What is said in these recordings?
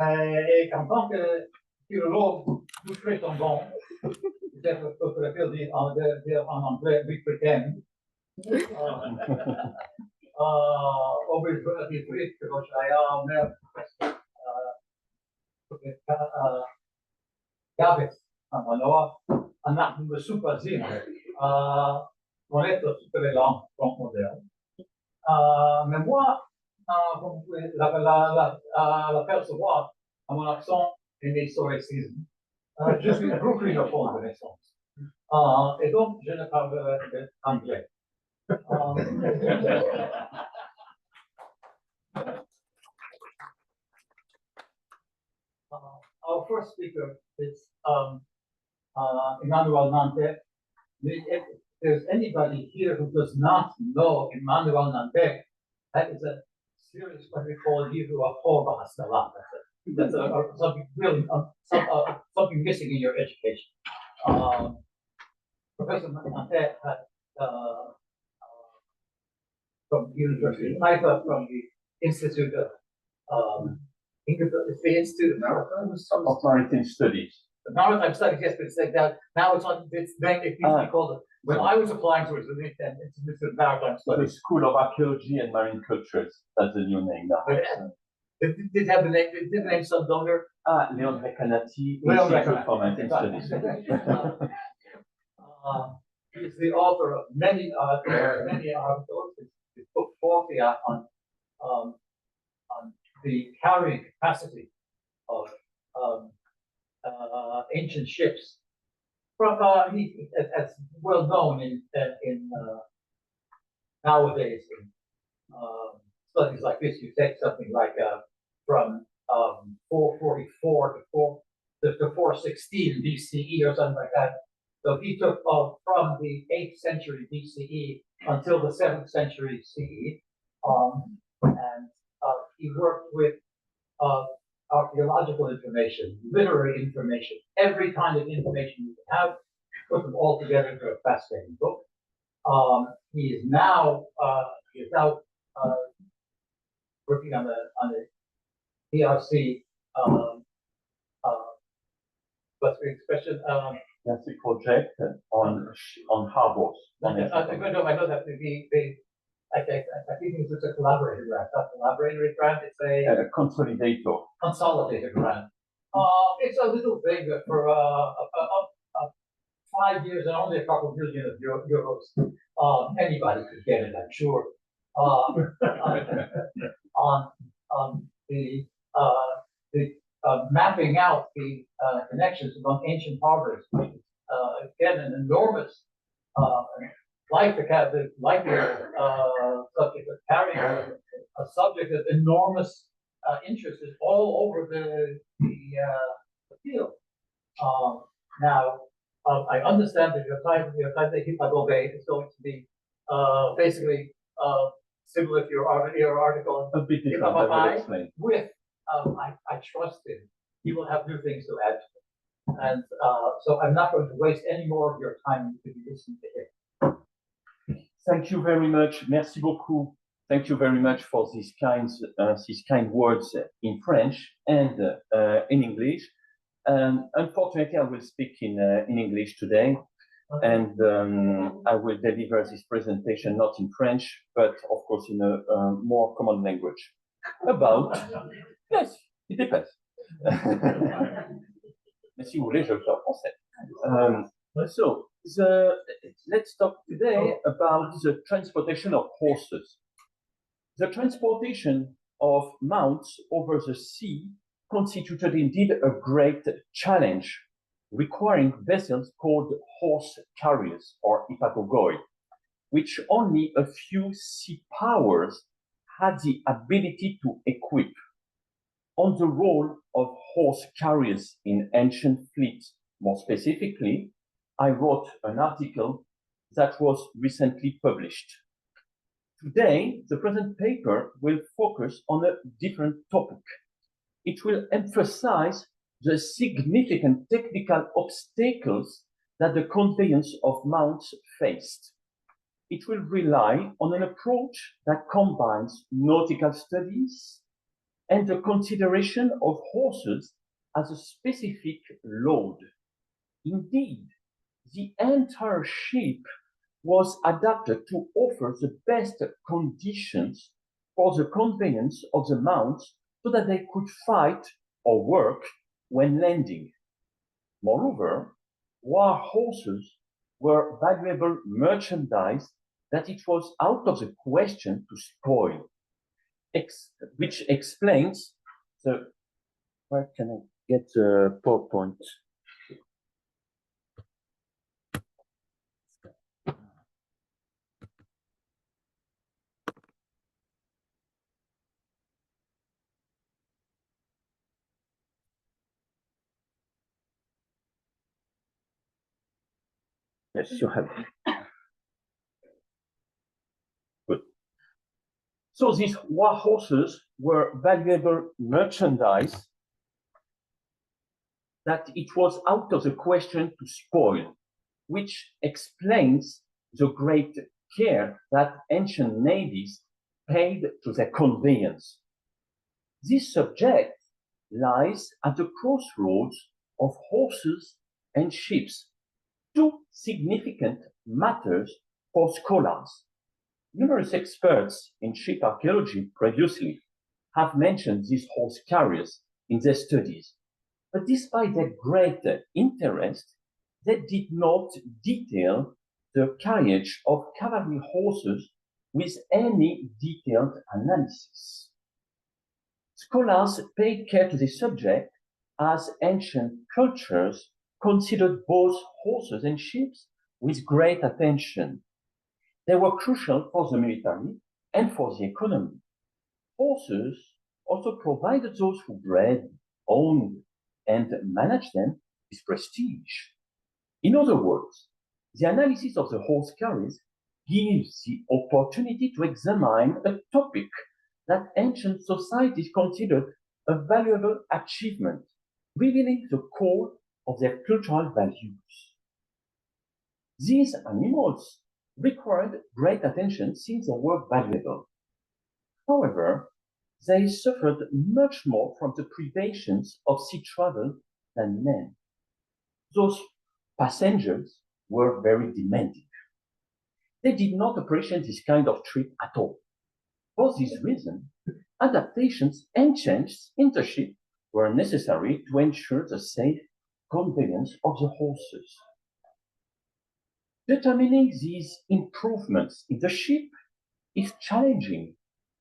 Et en tant que philologue, nous prétendons, peut-être que je peux dire en anglais, we pretend, over die bericht, zoals hij al David, en dat we super zien. On est super les langues moderne. Mais moi, vous pouvez l'apercevoir à mon accent et mes historicismes. Je suis brooklynophone de naissance. Et donc, je ne parlerai qu'anglais. Our first speaker is Emmanuel Nantet. If there's anybody here who does not know Emmanuel Nantet, that is a serious, what we call Hebrew of Hor. That's something really, something missing in your education. Professor Nantet had from the University of Haifa, from the Institute of the Institute of Maritime Studies. Maritime Studies, yes, but it's like that. Now it's on. It's then it used to be called. When I was applying to it, it's Institute of Maritime Studies. The School of Archaeology and Marine Cultures. That's the new name now. Did have the name? Did the name some donor? Leon Recanati, Leon Institute for Maritime Studies. He's the author of many articles. His book 40 on the carrying capacity of ancient ships. From as well known in nowadays in studies like this, you take something like from 444 to 416 BCE or something like that. So he took from the 8th century BCE until the 7th century CE, and he worked with archaeological information, literary information, every kind of information you can have, put them all together into a fascinating book. He is now working on the PRC, what's the expression? That's a project on harbors. I know that I think it's a collaborated grant, not collaborated grant, it's a consolidated grant. It's a little big for 5 years and only a couple million of euros. Anybody could get it, I'm sure. On the mapping out the connections among ancient harbors, which is again an enormous subject of carrying a subject of enormous interest is all over the field. Now, I understand that your time the Haifa is going to be basically similar to your article. A bit different, I will explain. With I trust him. He will have new things to add to it. And so I'm not going to waste any more of your time to be listening to him. Thank you very much. Merci beaucoup. Thank you very much for these kind words in French and in English. Unfortunately, I will speak in English today, and I will deliver this presentation not in French, but of course in a more common language. Yes, it depends. Mais si vous voulez, je le fais en français. Let's talk today about the transportation of horses. The transportation of mounts over the sea constituted indeed a great challenge, requiring vessels called horse carriers or epitaphs, which only a few sea powers had the ability to equip. On the role of horse carriers in ancient fleets, more specifically, I wrote an article that was recently published. Today, the present paper will focus on a different topic. It will emphasize the significant technical obstacles that the conveyance of mounts faced. It will rely on an approach that combines nautical studies and the consideration of horses as a specific load. Indeed, the entire ship was adapted to offer the best conditions for the conveyance of the mounts so that they could fight or work when landing. Moreover, war horses were valuable merchandise that it was out of the question to spoil, which explains the, where can I get the PowerPoint? Yes, you have it. Good. So these war horses were valuable merchandise that it was out of the question to spoil, which explains the great care that ancient navies paid to their conveyance. This subject lies at the crossroads of horses and ships, two significant matters for scholars. Numerous experts in ship archaeology previously have mentioned these horse carriers in their studies, but despite their great interest, they did not detail the carriage of cavalry horses with any detailed analysis. Scholars paid care to this subject as ancient cultures considered both horses and ships with great attention. They were crucial for the military and for the economy. Horses also provided those who bred, owned, and managed them with prestige. In other words, the analysis of the horse carriers gives the opportunity to examine a topic that ancient societies considered a valuable achievement, revealing the core of their cultural values. These animals required great attention since they were valuable. However, they suffered much more from the privations of sea travel than men. Those passengers were very demanding. They did not appreciate this kind of trip at all. For this reason, adaptations and changes in the ship were necessary to ensure the safe conveyance of the horses. Determining these improvements in the ship is challenging,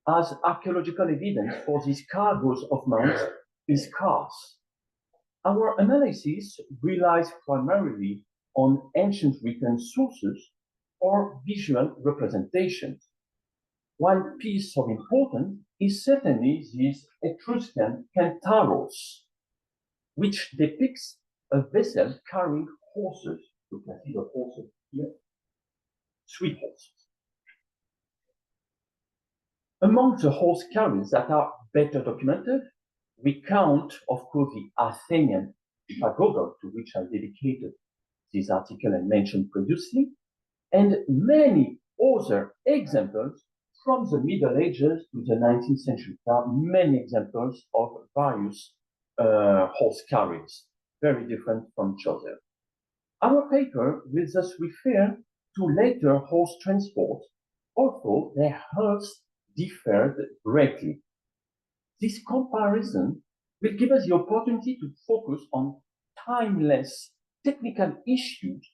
as archaeological evidence for these cargoes of mounts is scarce. Our analysis relies primarily on ancient written sources or visual representations. One piece of importance is certainly this Etruscan Kentaros, which depicts a vessel carrying horses. You can see the horses here, 3 horses. Among the horse carriers that are better documented, we count, of course, the Athenian pagoda, to which I dedicated this article I mentioned previously, and many other examples from the Middle Ages to the 19th century. There are many examples of various horse carriers, very different from each other. Our paper will thus refer to later horse transport, although their hulls differed greatly. This comparison will give us the opportunity to focus on timeless technical issues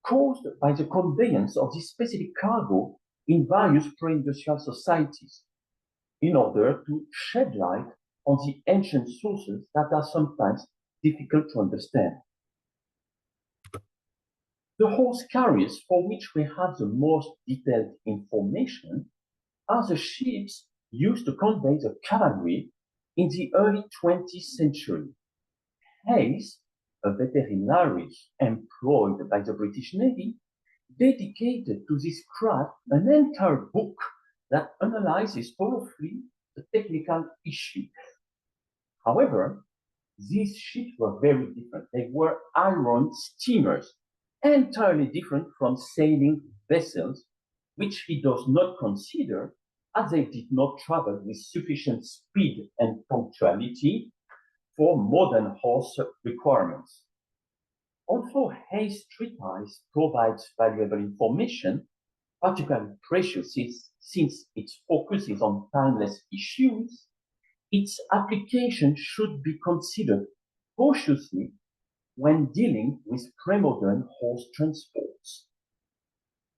caused by the conveyance of this specific cargo in various pre-industrial societies, in order to shed light on the ancient sources that are sometimes difficult to understand. The horse carriers for which we have the most detailed information are the ships used to convey the cavalry in the early 20th century. Hayes, a veterinary employed by the British Navy, dedicated to this craft an entire book that analyzes thoroughly the technical issue. However, these ships were very different. They were iron steamers, entirely different from sailing vessels, which he does not consider as they did not travel with sufficient speed and punctuality for modern horse requirements. Although Hayes' treatise provides valuable information, particularly precious since its focus is on timeless issues, its application should be considered cautiously when dealing with pre-modern horse transports.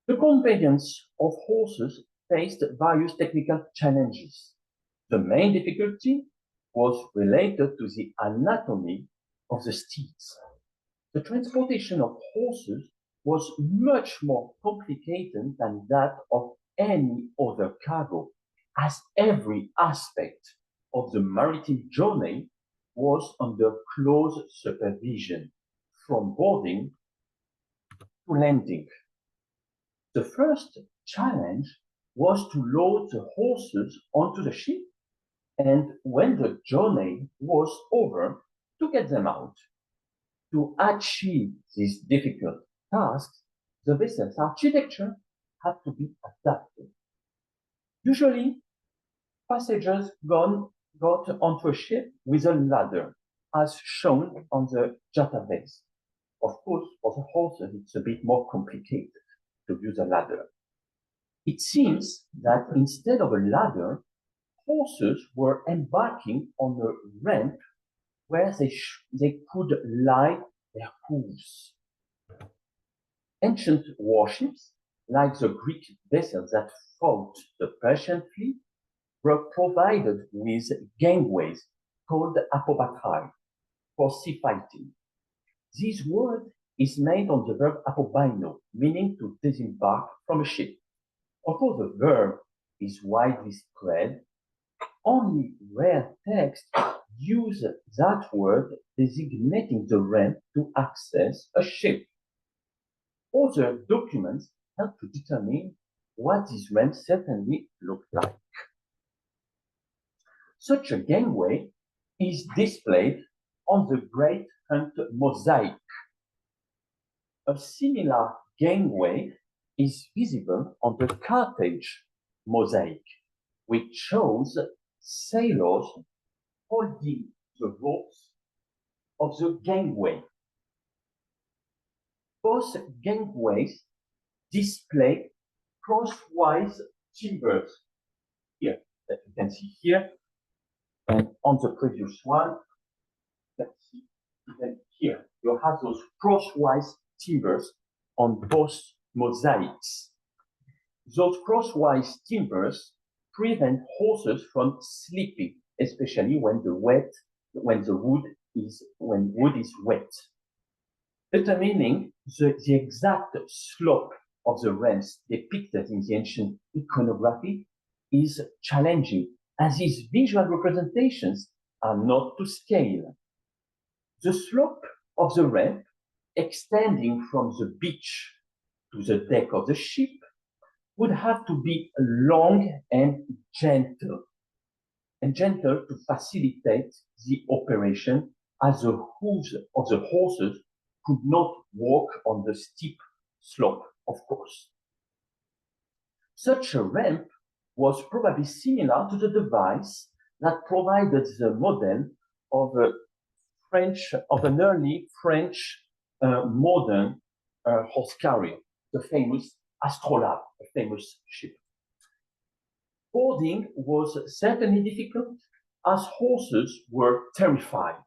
The conveyance of horses faced various technical challenges. The main difficulty was related to the anatomy of the steeds. The transportation of horses was much more complicated than that of any other cargo, as every aspect of the maritime journey was under close supervision, from boarding to landing. The first challenge was to load the horses onto the ship, and when the journey was over, to get them out. To achieve this difficult task, the vessel's architecture had to be adapted. Usually, passengers got onto a ship with a ladder, as shown on the database. Of course, for the horses, it's a bit more complicated to use a ladder. It seems that instead of a ladder, horses were embarking on a ramp where they could lie their hooves. Ancient warships, like the Greek vessels that fought the Persian fleet, were provided with gangways called apobatai for sea fighting. This word is made on the verb apobaino, meaning to disembark from a ship. Although the verb is widely spread, only rare texts use that word designating the ramp to access a ship. Other documents help to determine what this ramp certainly looked like. Such a gangway is displayed on the Great Hunt mosaic. A similar gangway is visible on the Carthage mosaic, which shows sailors holding the ropes of the gangway. Both gangways display crosswise timbers here, that you can see here, and on the previous one, let's see, even here, you have those crosswise timbers on both mosaics. Those crosswise timbers prevent horses from slipping, especially when wood is wet, determining the exact slope of the ramps depicted in the ancient iconography is challenging, as these visual representations are not to scale. The slope of the ramp, extending from the beach to the deck of the ship, would have to be long and gentle to facilitate the operation, as the hooves of the horses could not walk on the steep slope, of course. Such a ramp was probably similar to the device that provided the model of an early French modern horse carrier, the famous Astrolabe, a famous ship. Boarding was certainly difficult, as horses were terrified.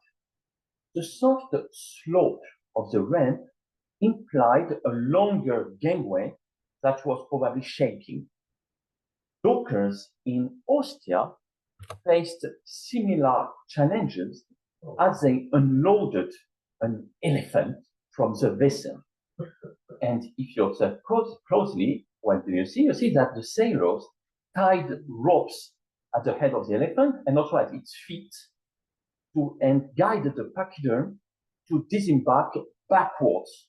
The soft slope of the ramp implied a longer gangway that was probably shaking. Dockers in Ostia faced similar challenges as they unloaded an elephant from the vessel. And if you observe closely, what do you see? You see that the sailors tied ropes at the head of the elephant and also at its feet and guided the pachyderm to disembark backwards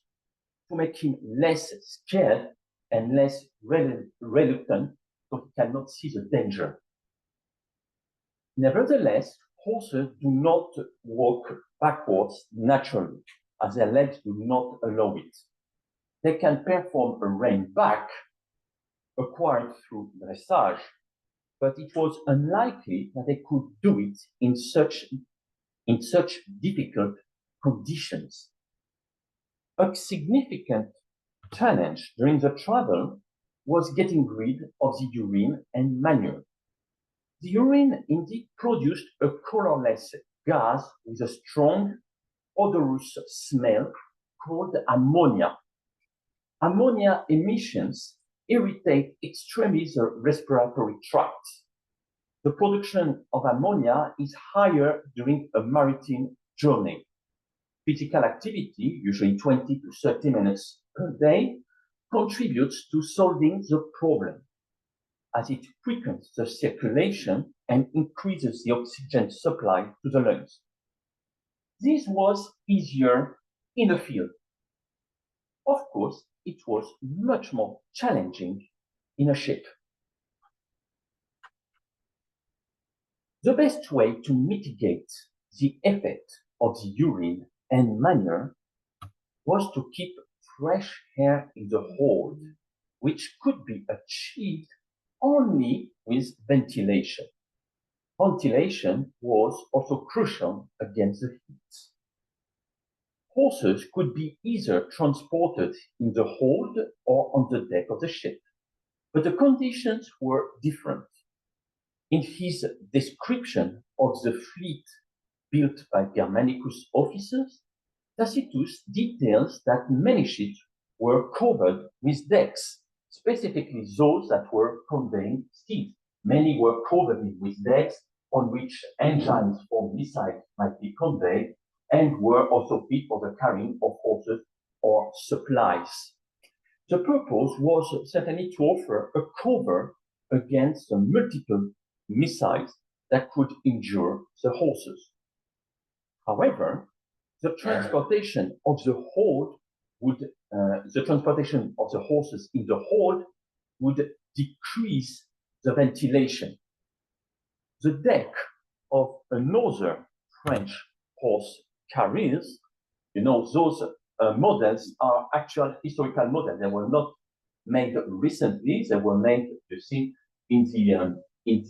to make him less scared and less reluctant, so he cannot see the danger. Nevertheless, horses do not walk backwards naturally, as their legs do not allow it. They can perform a rein back acquired through dressage, but it was unlikely that they could do it in such difficult conditions. A significant challenge during the travel was getting rid of the urine and manure. The urine indeed produced a colorless gas with a strong, odorous smell called ammonia. Ammonia emissions irritate extremely the respiratory tract. The production of ammonia is higher during a maritime journey. Physical activity, usually 20 to 30 minutes per day, contributes to solving the problem, as it quickens the circulation and increases the oxygen supply to the lungs. This was easier in the field. Of course, it was much more challenging in a ship. The best way to mitigate the effect of the urine and manure was to keep fresh air in the hold, which could be achieved only with ventilation. Ventilation was also crucial against the heat. Horses could be either transported in the hold or on the deck of the ship, but the conditions were different. In his description of the fleet built by Germanicus' officers, Tacitus details that many ships were covered with decks, specifically those that were conveying steeds. Many were covered with decks on which engines for missiles might be conveyed and were also fit for the carrying of horses or supplies. The purpose was certainly to offer a cover against the multiple missiles that could injure the horses. However, the transportation of the horses in the hold would decrease the ventilation. The deck of another French horse carriers, you know, those models are actual historical models. They were not made recently. They were made, you see, in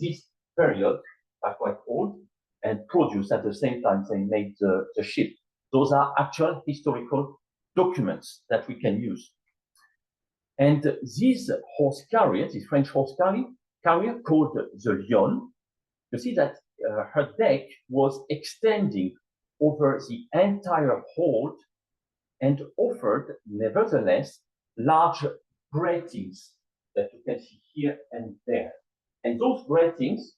this period, are quite old, and produced at the same time they made the ship. Those are actual historical documents that we can use. And this horse carrier, this French horse carrier called the Lion, you see that her deck was extending over the entire hold and offered, nevertheless, large gratings that you can see here and there. And those gratings,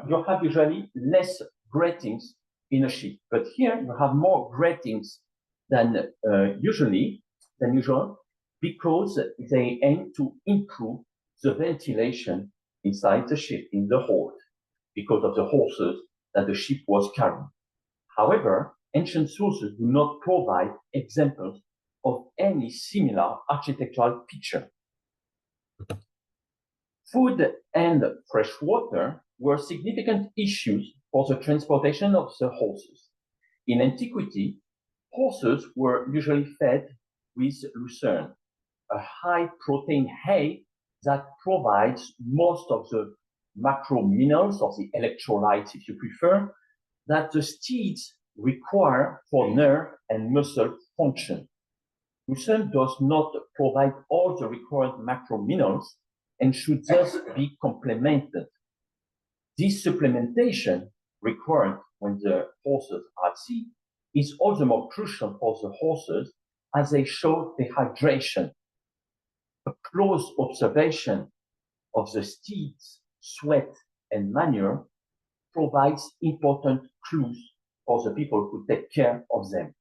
you have usually less gratings in a ship, but here you have more gratings than usual, because they aim to improve the ventilation inside the ship, in the hold, because of the horses that the ship was carrying. However, ancient sources do not provide examples of any similar architectural picture. Food and fresh water were significant issues for the transportation of the horses. In antiquity, horses were usually fed with lucerne, a high-protein hay that provides most of the macro minerals, or the electrolytes, if you prefer, that the steeds require for nerve and muscle function. Lucerne does not provide all the required macro minerals and should thus be complemented. This supplementation required when the horses are at sea is all the more crucial for the horses as they show dehydration. A close observation of the steeds' sweat and manure provides important clues for the people who take care of them.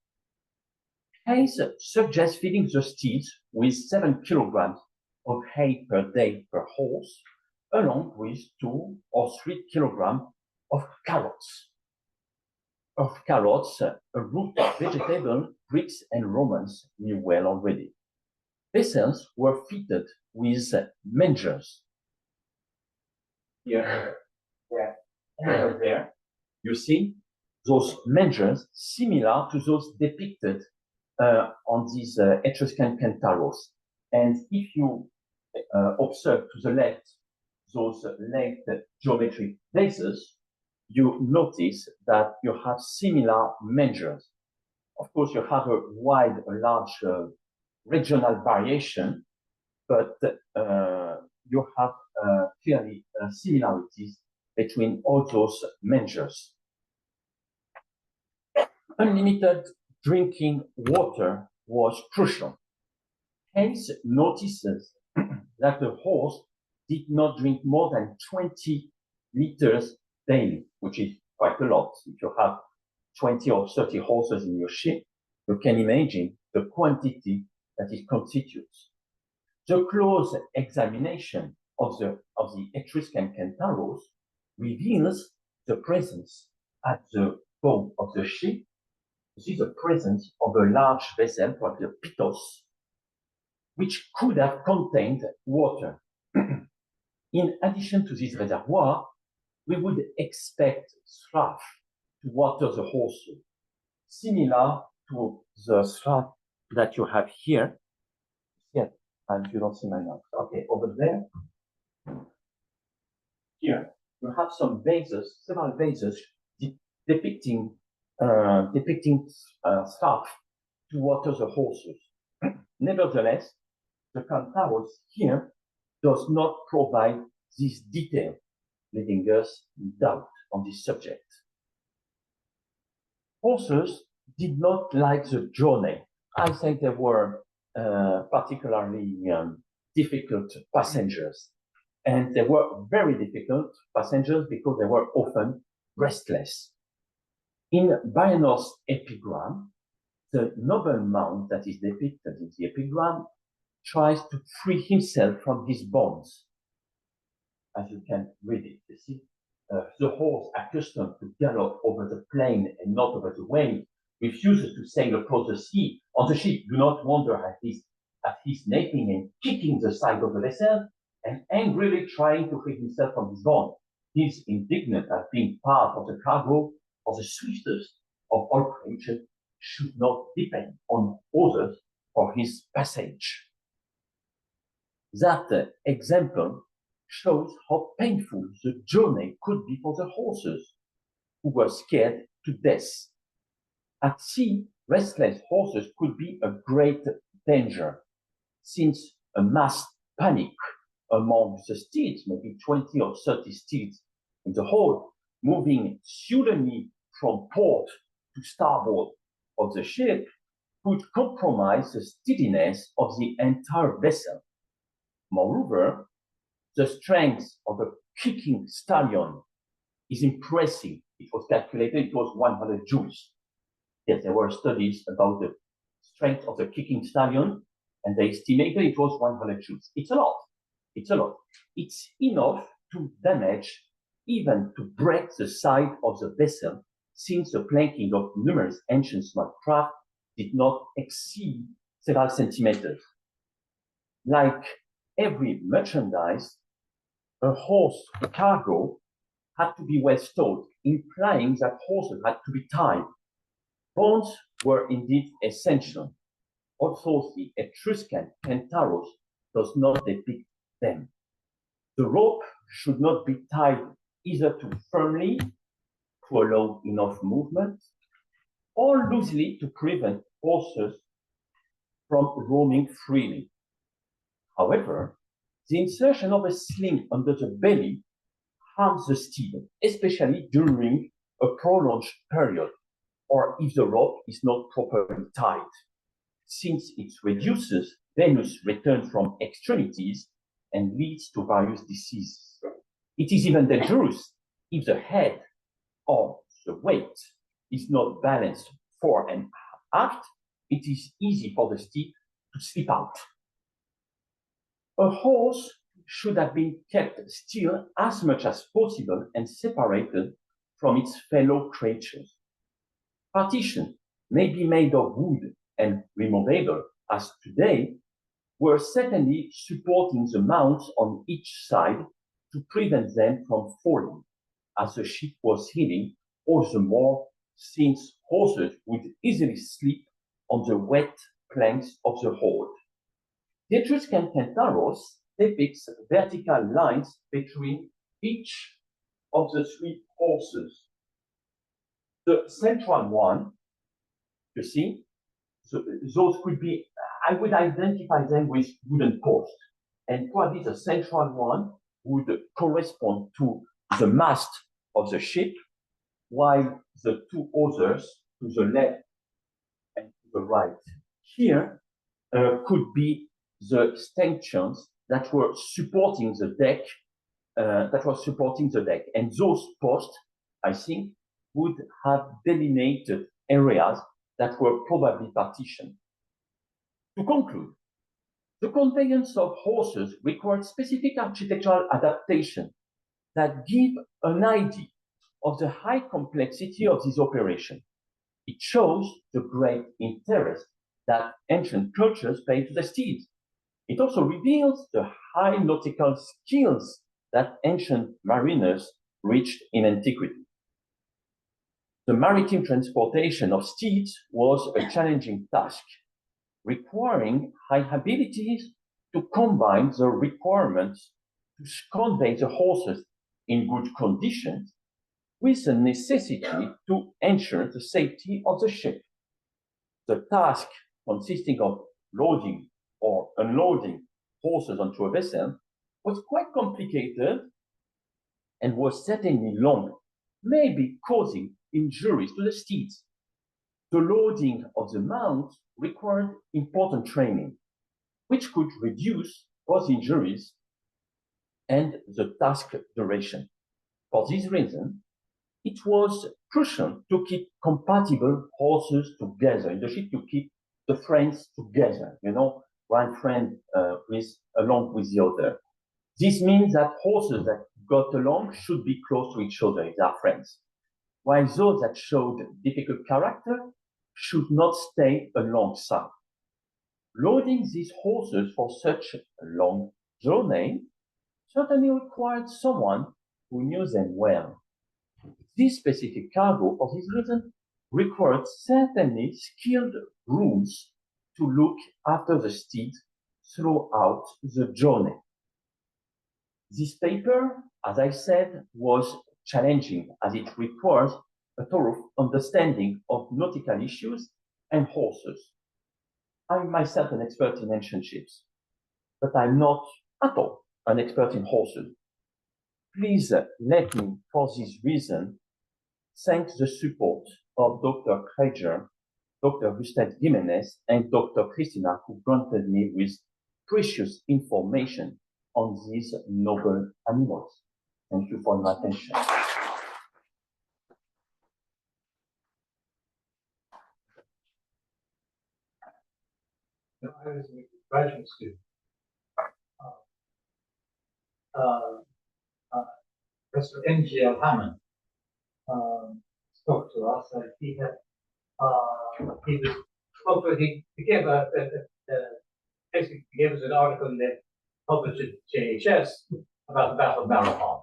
Hayes suggests feeding the steeds with 7 kilograms of hay per day per horse, along with 2 or 3 kilograms of carrots. A root vegetable Greeks and Romans knew well already. Vessels were fitted with mangers. Here, there, you see those mangers similar to those depicted on these Etruscan cantaros. And if you observe to the left those length geometric bases, you notice that you have similar mangers. Of course, you have a large regional variation, but you have clearly similarities between all those mangers. Unlimited drinking water was crucial. Hence notices that the horse did not drink more than 20 liters daily, which is quite a lot. If you have 20 or 30 horses in your ship, you can imagine the quantity that it constitutes. The close examination of the Etruscan Kentaros reveals the presence at the bow of the ship. This is the presence of a large vessel called the epitaphs, which could have contained water. In addition to this reservoir, we would expect slough to water the horses, similar to the slough that you have here. Yeah, and you don't see my notes. Okay, over there. Here, you have some vases, several vases depicting slough to water the horses. Nevertheless, the Kentaros here does not provide this detail, leaving us in doubt on this subject. Horses did not like the journey. I think they were particularly difficult passengers. And they were very difficult passengers because they were often restless. In Byron's epigram, the noble mount that is depicted in the epigram tries to free himself from his bonds. As you can read it, you see, the horse accustomed to gallop over the plain and not over the wave refuses to sail across the sea. On the ship, do not wonder at his napping and kicking the side of the vessel and angrily trying to free himself from his bond. He is indignant at being part of the cargo, for the swiftest of all creatures should not depend on others for his passage. That example shows how painful the journey could be for the horses, who were scared to death. At sea, restless horses could be a great danger, since a mass panic among the steeds, maybe 20 or 30 steeds in the hold, moving suddenly from port to starboard of the ship, could compromise the steadiness of the entire vessel. Moreover, the strength of a kicking stallion is impressive. It was calculated, it was 100 joules. Yes, there were studies about the strength of the kicking stallion, and they estimated it was 100 joules. It's a lot. It's a lot. It's enough to damage, even to break the side of the vessel, since the planking of numerous ancient small craft did not exceed several centimeters. Like every merchandise, a horse cargo had to be well stowed, implying that horses had to be tied. Bonds were indeed essential, although the Etruscan Kentaros does not depict them. The rope should not be tied either too firmly to allow enough movement, or loosely to prevent horses from roaming freely. However, the insertion of a sling under the belly harms the steed, especially during a prolonged period, or if the rope is not properly tied, since it reduces venous return from extremities and leads to various diseases. It is even dangerous if the head or the weight is not balanced fore and aft. It is easy for the steed to slip out. A horse should have been kept still as much as possible and separated from its fellow creatures. Partitions may be made of wood and removable, as today, were certainly supporting the mounts on each side to prevent them from falling, as the ship was heading, all the more since horses would easily slip on the wet planks of the hold. The Etruscan Kentaros depicts vertical lines between each of the three horses. The central one, you see, so those could be, I would identify them with wooden posts. And probably the central one would correspond to the mast of the ship, while the two others to the left and to the right here could be the stanchions that were supporting the deck, and those posts, I think, would have delineated areas that were probably partitioned. To conclude, the conveyance of horses required specific architectural adaptation that give an idea of the high complexity of this operation. It shows the great interest that ancient cultures paid to the steeds. It also reveals the high nautical skills that ancient mariners reached in antiquity. The maritime transportation of steeds was a challenging task, requiring high abilities to combine the requirements to convey the horses in good conditions with the necessity to ensure the safety of the ship. The task consisting of loading or unloading horses onto a vessel was quite complicated and was certainly long, maybe causing injuries to the steeds. The loading of the mount required important training, which could reduce both injuries and the task duration. For this reason, it was crucial to keep compatible horses together in the ship, to keep the friends together, you know, one friend along with the other. This means that horses that got along should be close to each other if they are friends, while those that showed difficult character should not stay alongside. Loading these horses for such a long journey certainly required someone who knew them well. This specific cargo, for this reason, required certainly skilled grooms to look after the steeds throughout the journey. This paper, as I said, was challenging as it requires a thorough understanding of nautical issues and horses. I'm myself an expert in ancient ships, but I'm not at all an expert in horses. Please let me, for this reason, thank the support of Dr. Krager, Dr. Gustave Jimenez, and Dr. Christina, who granted me with precious information on these noble animals. Thank you for your attention. I was a graduate student. Professor N.G.L. Hammond spoke to us. He gave basically gave us an article that published at JHS about the Battle of Marathon.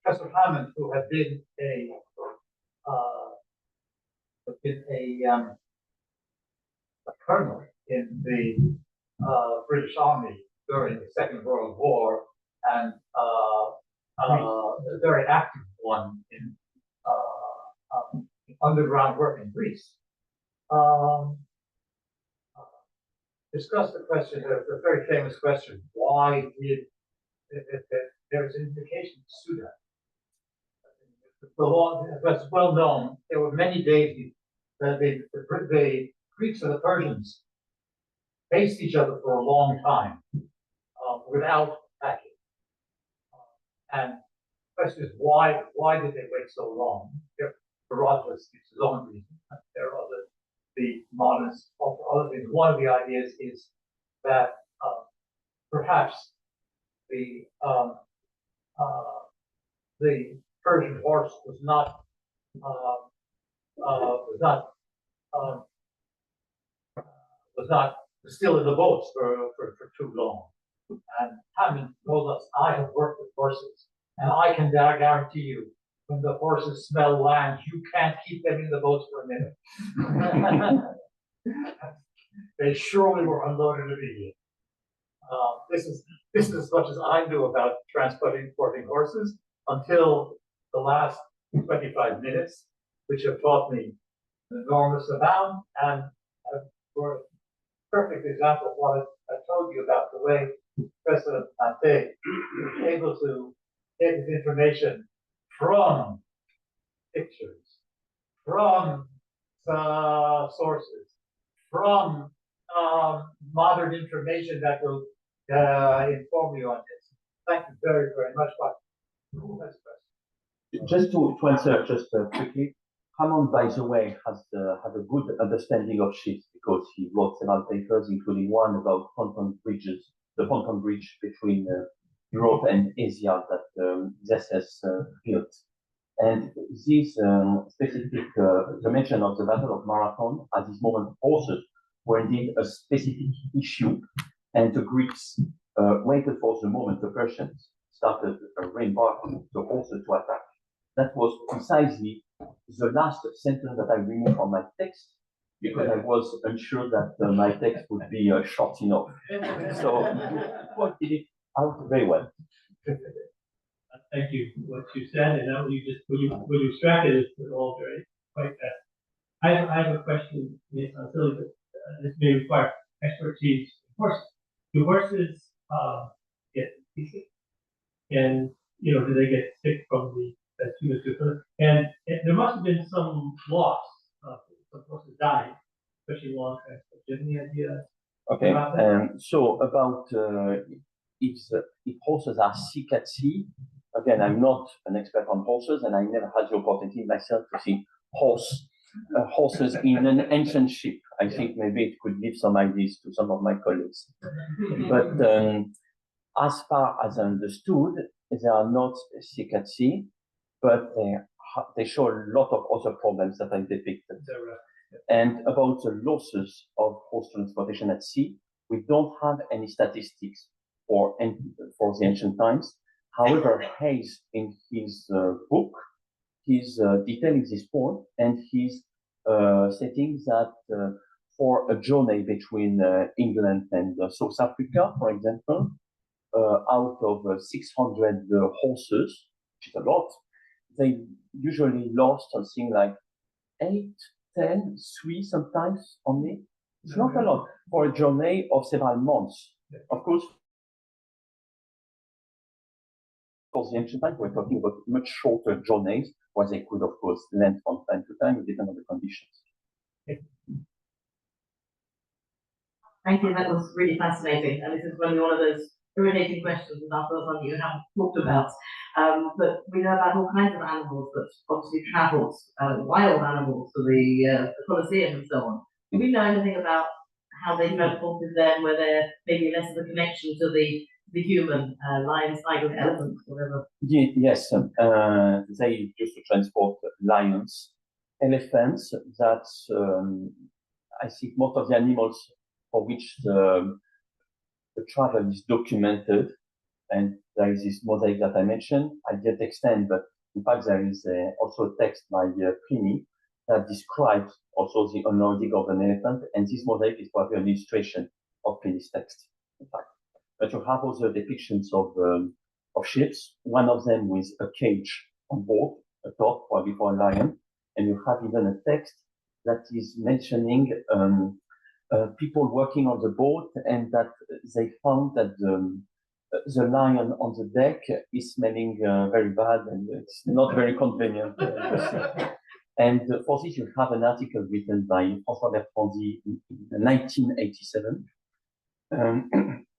Professor Hammond, who had been a colonel in the British Army during the Second World War, and a very active one in underground work in Greece, discussed the question, a very famous question: why did there was an indication of Sudan? The law was well known. There were many days that the Greeks and the Persians faced each other for a long time without attacking. And the question is, why did they wait so long? Herodotus gives his own reason. There are the modernists offer other things. One of the ideas is that perhaps the Persian horse was still in the boats for too long. And Hammond told us, I have worked with horses, and I can guarantee you, when the horses smell land, you can't keep them in the boats for a minute. They surely were unloaded immediately. This is as much as I knew about transporting horses until the last 25 minutes, which have taught me an enormous amount, and for a perfect example of what I told you about the way President Nantet was able to get his information from pictures, from sources, from modern information that will inform you on this. Thank you very, very much. Just to answer quickly, Hammond, by the way, has a good understanding of ships because he wrote several papers, including one about ponton bridges, the ponton bridge between Europe and Asia that ZSS built. And this specific, the mention of the Battle of Marathon at this moment, horses were indeed a specific issue, and the Greeks waited for the moment the Persians started re-embarking the horses to attack. That was precisely the last sentence that I removed from my text, because I was unsure that my text would be short enough. So you pointed it out very well. Thank you for what you said, and now when you extracted it, it's all very quite fast. I have a question, it sounds silly, but this may require expertise. Do horses get sick? And do they get sick from the humans? And there must have been some loss. Some horses died, especially long transport. Do you have any idea? Okay. About that? So about if horses are sick at sea. Again, I'm not an expert on horses, and I never had the opportunity myself to see horses in an ancient ship. I think maybe it could give some ideas to some of my colleagues. But as far as I understood, they are not sick at sea, but they show a lot of other problems that I depicted. And about the losses of horse transportation at sea, we don't have any statistics for the ancient times. However, Hayes, in his book, he's detailing this point, and he's stating that for a journey between England and South Africa, for example, out of 600 horses, which is a lot, they usually lost something like 8, 10, 3 sometimes only. It's not a lot for a journey of several months. Of course, for the ancient times, we're talking about much shorter journeys, where they could, of course, land from time to time, depending on the conditions. Thank you, that was really fascinating. And this is one of those irritating questions about the one you haven't talked about. But we know about all kinds of animals that obviously travelled, wild animals to the Colosseum and so on. Do we know anything about how they transported them, where there maybe less of a connection to the human, lions, tigers, elephants, whatever? Yes, they used to transport lions, elephants. That's, I think, most of the animals for which the travel is documented. And there is this mosaic that I mentioned. I didn't extend, but in fact, there is also a text by Pliny that describes also the unloading of an elephant. And this mosaic is probably an illustration of Pliny's text, in fact. But you have also depictions of ships, one of them with a cage on board, a top probably for a lion, and you have even a text that is mentioning people working on the boat, and that they found that the lion on the deck is smelling very bad, and it's not very convenient. And for this, you have an article written by François Bertrandy in 1987.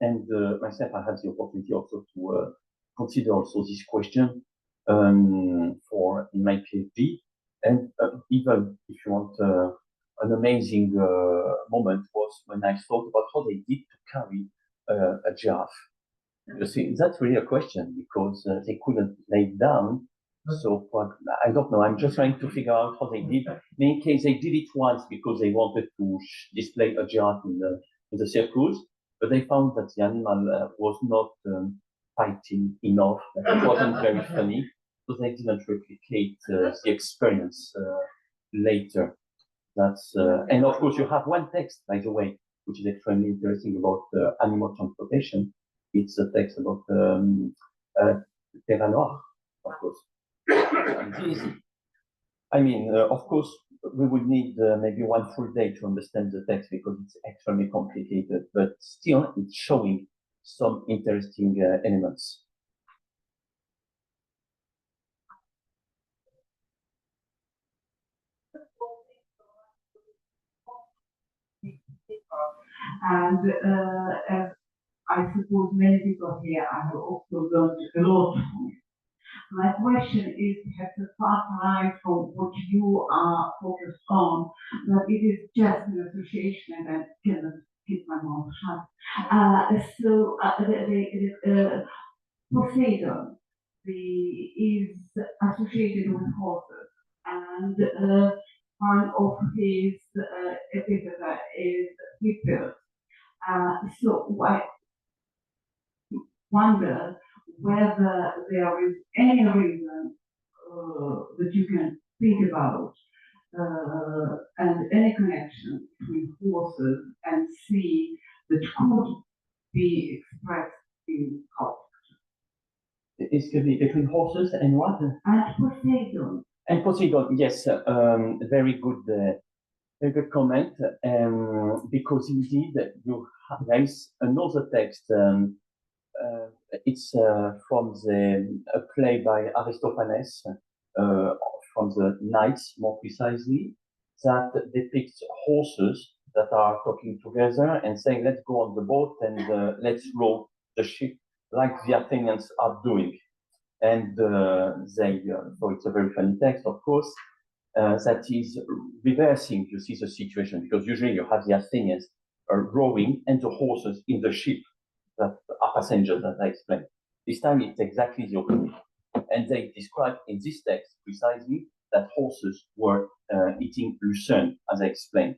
And myself, I had the opportunity also to consider also this question for in my PhD. And even if you want an amazing moment was when I thought about how they did to carry a giraffe. You see, that's really a question, because they couldn't lay it down. So I don't know. I'm just trying to figure out how they did. In any case, they did it once because they wanted to display a giraffe in the circus. But they found that the animal was not fighting enough. It wasn't very funny, so they didn't replicate the experience later. That's and of course you have one text, by the way, which is extremely interesting about animal transportation. It's a text about Terra Noire, of course. I mean, of course, we would need maybe one full day to understand the text because it's extremely complicated, but still it's showing some interesting elements. And as I suppose many people here, I have also learned a lot from it. My question is perhaps a far cry from what you are focused on, but it is just an association and I cannot keep my mouth shut. Poseidon is associated with horses, and one of his epitaphs is Whippers. So I wonder whether there is any reason that you can think about and any connection between horses and sea that could be expressed in culture. It could be between horses and what? And Poseidon. And Poseidon, yes, very good comment. Because indeed, there is another text. It's from a play by Aristophanes, from the Knights, more precisely, that depicts horses that are talking together and saying, let's go on the boat and let's row the ship like the Athenians are doing. And so it's a very funny text, of course, that is reversing, you see, the situation, because usually you have the Athenians rowing and the horses in the ship that are passengers, as I explained. This time it's exactly the opposite. And they describe in this text precisely that horses were eating lucerne, as I explained.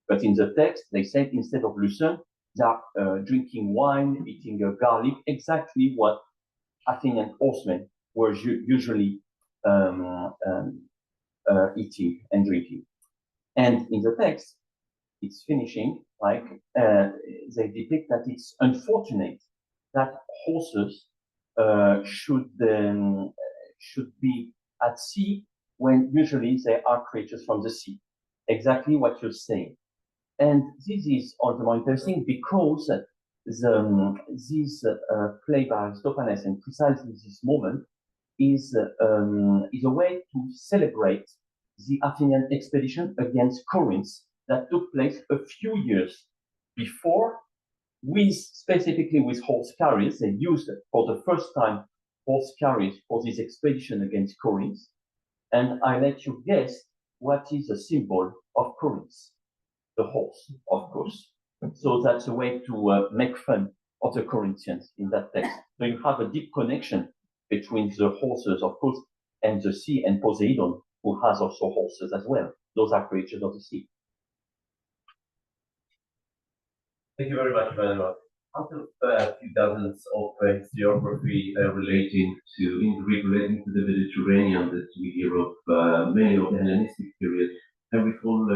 But in the text, they said instead of lucerne, they are drinking wine, eating garlic, exactly what Athenian horsemen were usually eating and drinking. And in the text, it's finishing like they depict that it's unfortunate that horses should be at sea when usually they are creatures from the sea. Exactly what you're saying. And this is all the more interesting because this play by Aristophanes and precisely this moment is a way to celebrate the Athenian expedition against Corinth that took place a few years before, specifically with horse carriers. They used for the first time horse carriers for this expedition against Corinth. And I let you guess what is the symbol of Corinth. The horse, of course. So that's a way to make fun of the Corinthians in that text. So you have a deep connection between the horses, of course, and the sea, and Poseidon, who has also horses as well. Those are creatures of the sea. Thank you very much, Emmanuel. Out of a few dozens of historiography relating to the Mediterranean that we hear of many of the Hellenistic period, and we call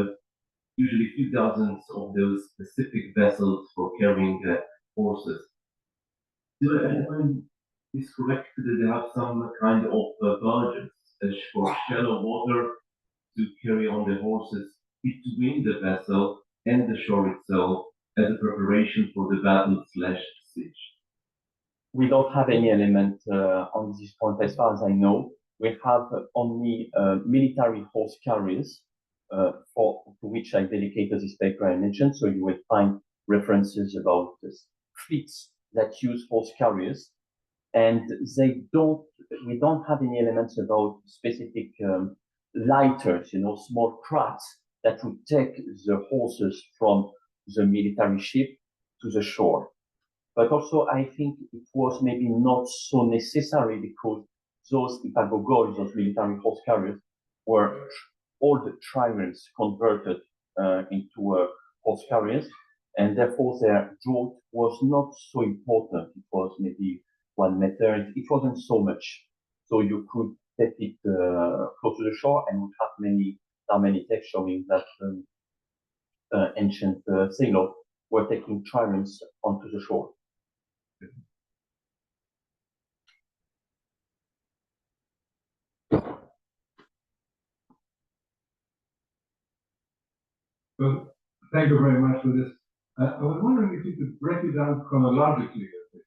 usually a few dozens of those specific vessels for carrying horses. Do I is correct that they have some kind of barges for shallow water to carry on the horses between the vessel and the shore itself as a preparation for the battle/siege? We don't have any element on this point as far as I know. We have only military horse carriers to which I dedicated this paper I mentioned. So you will find references about fleets that use horse carriers. And we don't have any elements about specific lighters, small crafts that would take the horses from the military ship to the shore. But also, I think it was maybe not so necessary because those epitaphs, those military horse carriers, were old triremes converted into horse carriers, and therefore their draught was not so important. It was maybe 1 meter. It wasn't so much. So you could take it close to the shore, and would have many texts showing that ancient sailors were taking triremes onto the shore. Well, thank you very much for this. I was wondering if you could break it down chronologically a bit.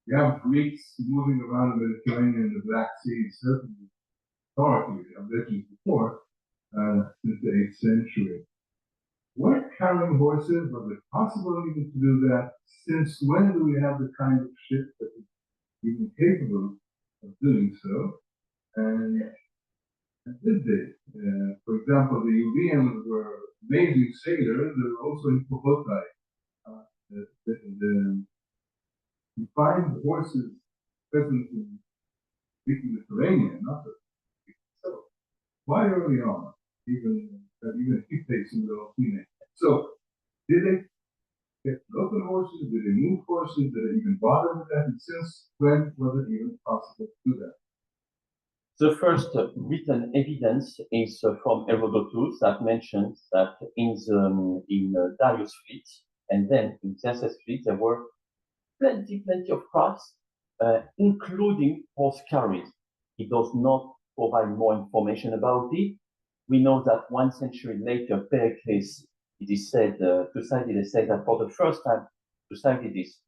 You have Greeks moving around the Mediterranean and the Black Sea, certainly historically, I've mentioned before, since the 8th century. Were carrying horses? Was it possible even to do that? Since when do we have the kind of ship that is even capable of doing so? And did they? For example, the Euboeans were amazing sailors. They were also hippopotai. You find horses present in the Mediterranean, not the so. Why early on, even Hippies in the Alpine? So, did they get local horses? Did they move horses? Did they even bother with that? And since when was it even possible to do that? The first written evidence is from Herodotus that mentions that in Darius' fleet and then in Xerxes' fleet there were plenty of crafts, including horse carriers. He does not provide more information about it. We know that 1 century later, Pericles, it is said, Thucydides said that for the first time, Thucydides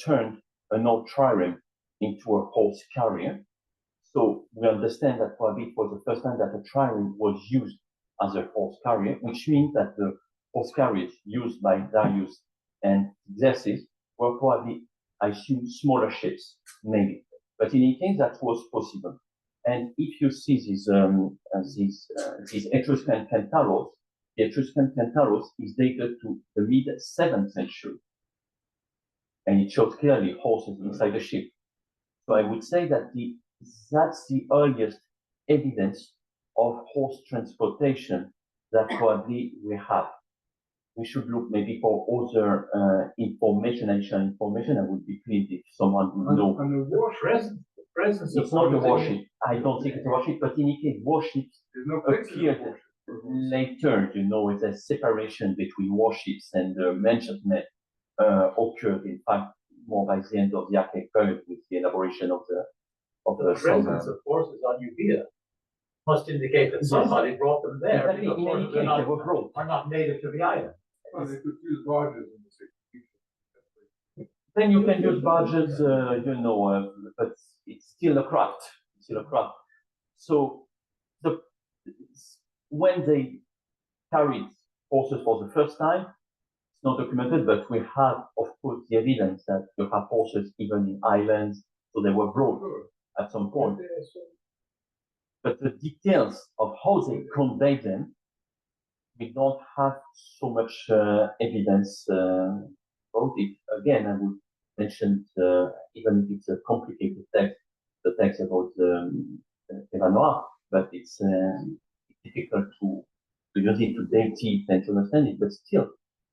turned an old trireme into a horse carrier. So we understand that probably it was the first time that a trireme was used as a horse carrier, which means that the horse carriers used by Darius and Xerxes were probably, I assume, smaller ships, maybe. But in any case, that was possible. And if you see these Etruscan Centaurus, the Etruscan Centaurus is dated to the mid-7th century. And it shows clearly horses inside the ship. So I would say that that's the earliest evidence of horse transportation that probably we have. We should look maybe for other additional information. I would be pleased if someone would know. On the warship, presence it's not a warship. I don't think it's a warship, but in any case, warships appeared later. You know, it's a separation between warships and merchantmen occurred, in fact, more by the end of the Archaic period with the elaboration of the presence of forces on Euboea must indicate that somebody brought them there. Exactly. In any case, they were brought. Are not native to the island. Well, they could use barges in the 16th. Then you can use barges, but it's still a craft. It's still a craft. So when they carried horses for the first time, it's not documented, but we have, of course, the evidence that you have horses even in islands, so they were brought at some point. But the details of how they conveyed them, we don't have so much evidence about it. Again, I would mention, even if it's a complicated text, the text about Emmanuel, but it's difficult to use it to date it and to understand it, but still,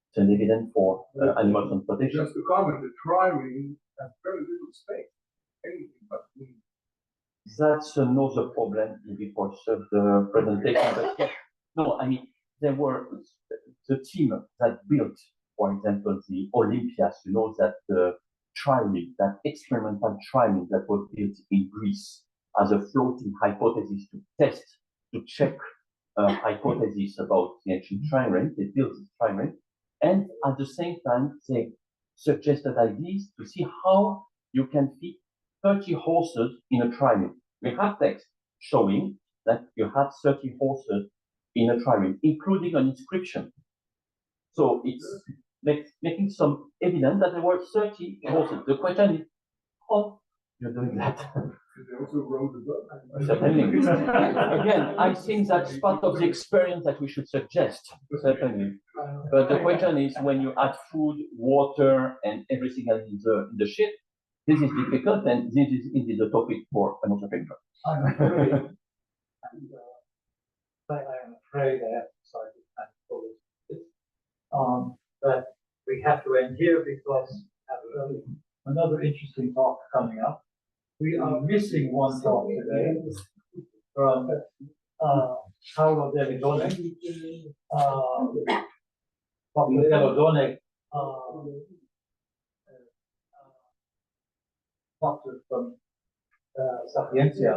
it's an evidence for animal transportation. Just to comment, the trireme has very little space. Anything but that's another problem maybe for the presentation. But yeah, no, I mean, there were the team that built, for example, the Olympias, you know, that trireme, that experimental trireme that was built in Greece as a floating hypothesis to test, to check hypothesis about the ancient trireme. They built this trireme, and at the same time, they suggested ideas to see how you can fit 30 horses in a trireme. We have text showing that you had 30 horses in a trireme, including an inscription. So it's making some evidence that there were 30 horses. The question is, how you're doing that? they also rode the boat. Certainly. Again, I think that's part of the experience that we should suggest, certainly. But the question is, when you add food, water, and everything else in the ship, this is difficult, and this is indeed a topic for another paper. I'm afraid, and, I'm afraid I have to start this that we have to end here because we have another interesting talk coming up. We are missing one talk today from Carlo Delle, Donne, doctor from Sapientia.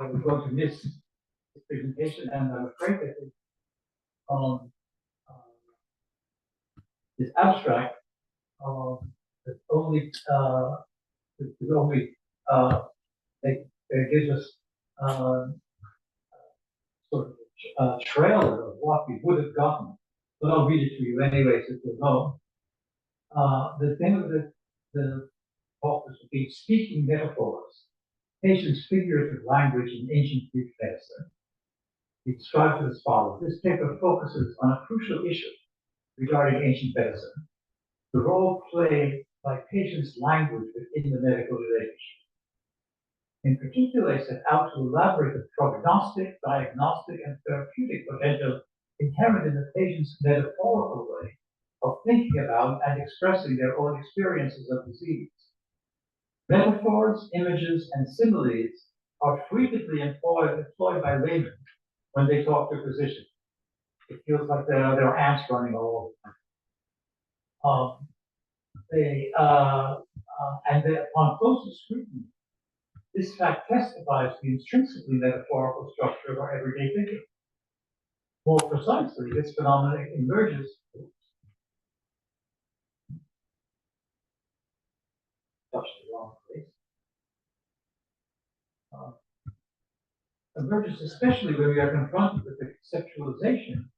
I'm going to miss this presentation, and I'm afraid that this abstract that only it gives us sort of a trailer of what we would have gotten, but I'll read it to you anyway, so you'll know. The thing of the talk was to be speaking metaphors, Patient's figurative language in ancient Greek medicine. He describes it as follows. This paper focuses on a crucial issue regarding ancient medicine, the role played by patient's language within the medical relationship. In particular, I set out to elaborate the prognostic, diagnostic, and therapeutic potential inherent in the patient's metaphorical way of thinking about and expressing their own experiences of disease. Metaphors, images, and similes are frequently employed by laymen when they talk to physicians. It feels like there are ants running all over the time. Upon closer scrutiny, this fact testifies to the intrinsically metaphorical structure of our everyday thinking. More precisely, this phenomenon emerges. Touched the wrong place. Emerges especially when we are confronted with the conceptualization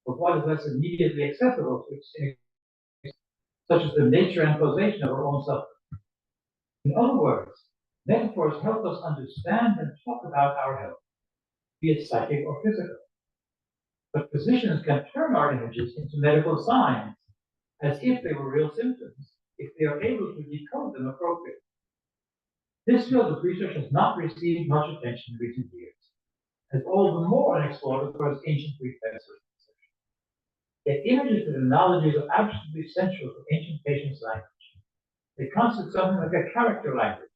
of what is less immediately accessible to us, such as the nature and causation of our own suffering. In other words, metaphors help us understand and talk about our health, be it psychic or physical. But physicians can turn our images into medical signs as if they were real symptoms, if they are able to decode them appropriately. This field of research has not received much attention in recent years, as all the more unexplored across ancient Greek medicine. Yet images and analogies are absolutely essential to ancient patients' language. They constitute something like a character language.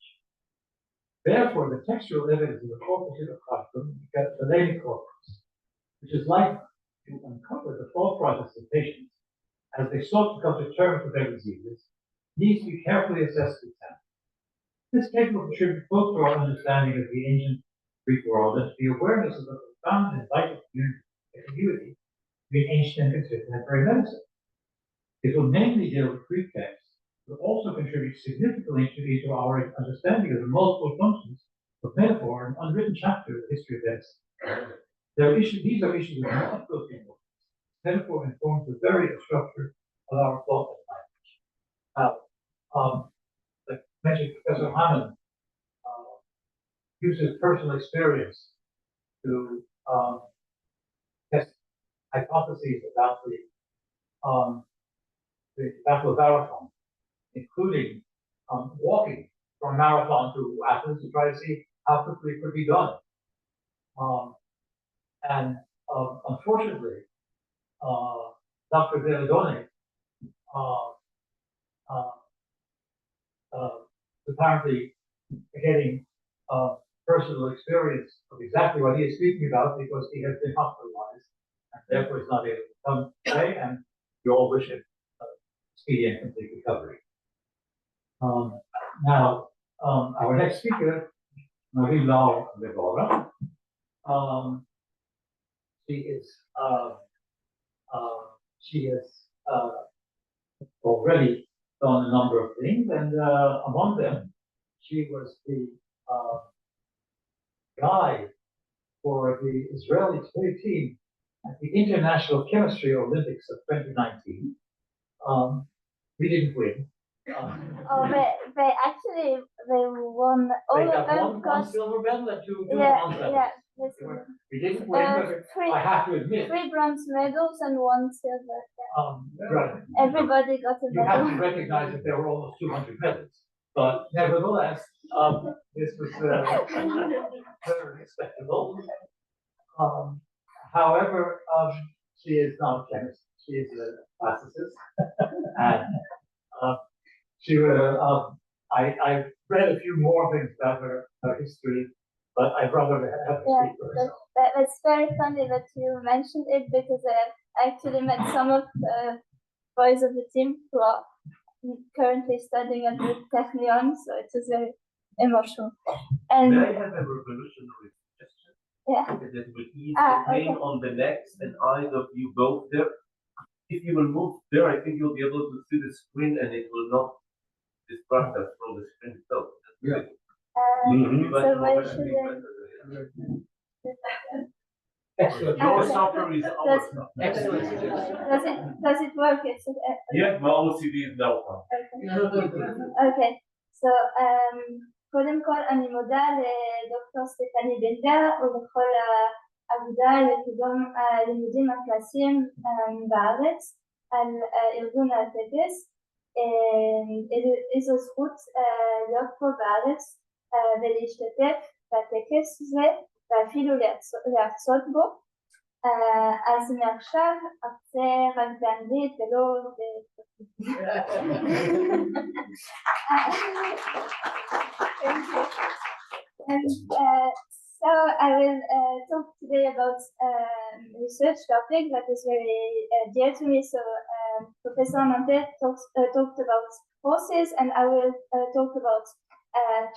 Therefore, the textual evidence of the corpus intercostum, the Delle corpus, which is like to uncover the thought process of patients as they sought to come to terms with their diseases, needs to be carefully assessed and examined. This paper will contribute both to our understanding of the ancient Greek world and to the awareness of the profound and vital continuity between ancient and contemporary medicine. It will mainly deal with Greek texts, but also contribute significantly to our understanding of the multiple functions of metaphor and unwritten chapter of the history of medicine. These are issues of multiple importance. Metaphor informs the very structure of our thought and language. Now, like mentioned, Professor Hammond uses personal experience to test hypotheses about the Battle of Marathon, including walking from Marathon to Athens to try to see how quickly it could be done. Unfortunately, Dr. Donne apparently getting personal experience of exactly what he is speaking about because he has been hospitalized and therefore is not able to come today, and we all wish him speedy and complete recovery. Now, our next speaker, Marie-Laure Rebora. She has already done a number of things, and among them, she was the guide for the Israeli team at the International Chemistry Olympics of 2019. We didn't win. They actually won all they of got them. one silver medal and two bronze medals. Yeah, we didn't win, but I have to admit. 3 bronze medals and 1 silver. Right. Everybody got a You have to medal. recognize that there were almost 200 medals, but nevertheless, this was very respectable. However, she is not a chemist; she is a classicist, and she I read a few more things about her history but I'd rather have the Yeah, speakers. that's very funny that you mentioned it because I actually met some of the boys of the team who are currently studying at the Technion, so it is very emotional. And May I have a revolutionary suggestion? yeah, That would ease Ah, the pain okay. on the necks and eyes of you both there. If you will move there, I think you'll be able to see the screen and it will not distract us from the screen itself. Yeah. so why should I? Excellent. Your Okay. software is our That's- software. Excellent suggestion. Does it work? It's Yeah, my OCD is now on. אוקיי, so, קודם כל אני מודה לדוקטור סטפני בנדר ולכל האגודה לקידום הלימודים הקלאסיים בארץ על ארגון הטקס. איזו זכות להיות פה בארץ ולהשתתף בטקס הזה ואפילו להרצות בו. אז מעכשיו ארצה רק באנגלית ולא And so I will talk today about research topic that is very dear to me. So Professor Nantet talked about horses, and I will talk about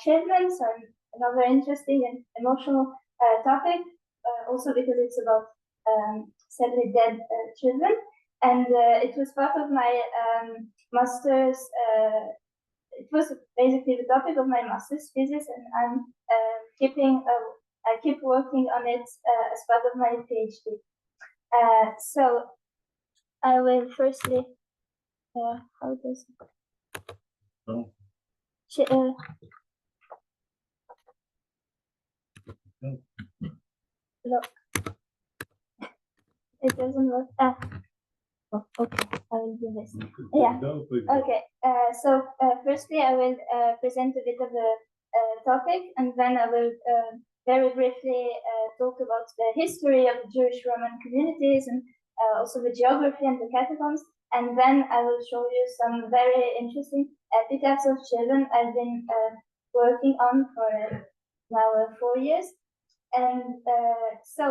children. So another interesting and emotional topic, also because it's about sadly dead children. And it was part of my master's. It was basically the topic of my master's thesis, and I'm I keep working on it as part of my PhD. So I will firstly, how does look? It doesn't work. Oh, okay, I will do this. Yeah. Okay. So firstly, I will present a bit of the topic, and then I will very briefly talk about the history of the Jewish Roman communities and also the geography and the catacombs. And then I will show you some very interesting epitaphs of children I've been working on for now 4 years. And so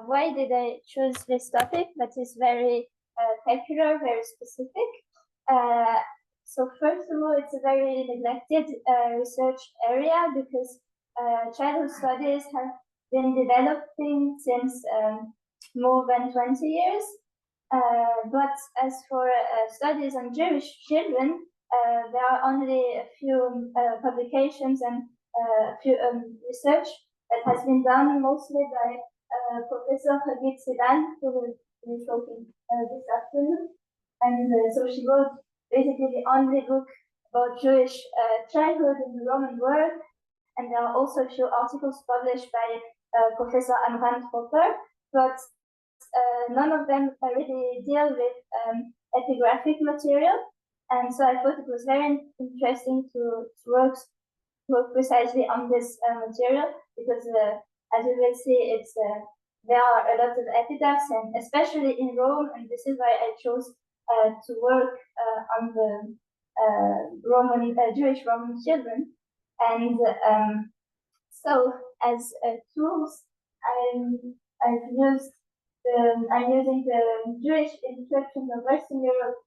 why did I choose this topic that is very peculiar, very specific? So first of all, it's a very neglected research area because childhood studies have been developing since more than 20 years. But as for studies on Jewish children, there are only a few publications and a few research that has been done mostly by Professor Hagit Sidan, who will be talking this afternoon. And so she wrote basically the only book about Jewish childhood in the Roman world. And there are also a few articles published by Professor Amran Popper, but none of them really deal with epigraphic material. And so I thought it was very interesting to work precisely on this material because, as you will see, there are a lot of epitaphs, and especially in Rome, and this is why I chose to work on the Jewish Roman children. And so, as tools, I'm using the Jewish inscriptions of Western Europe,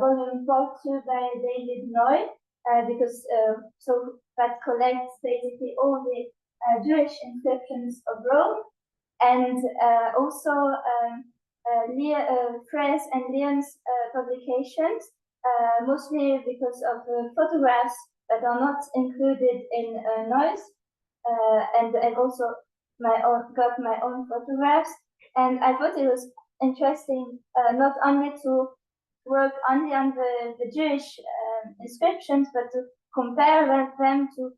volume 42 by David Noy, because so that collects basically all the Jewish inscriptions of Rome, and also Fraisse and Lyon's publications, mostly because of photographs that are not included in Noy's, and I've also got my own photographs, and I thought it was interesting not only to work only on the Jewish inscriptions, but to compare them to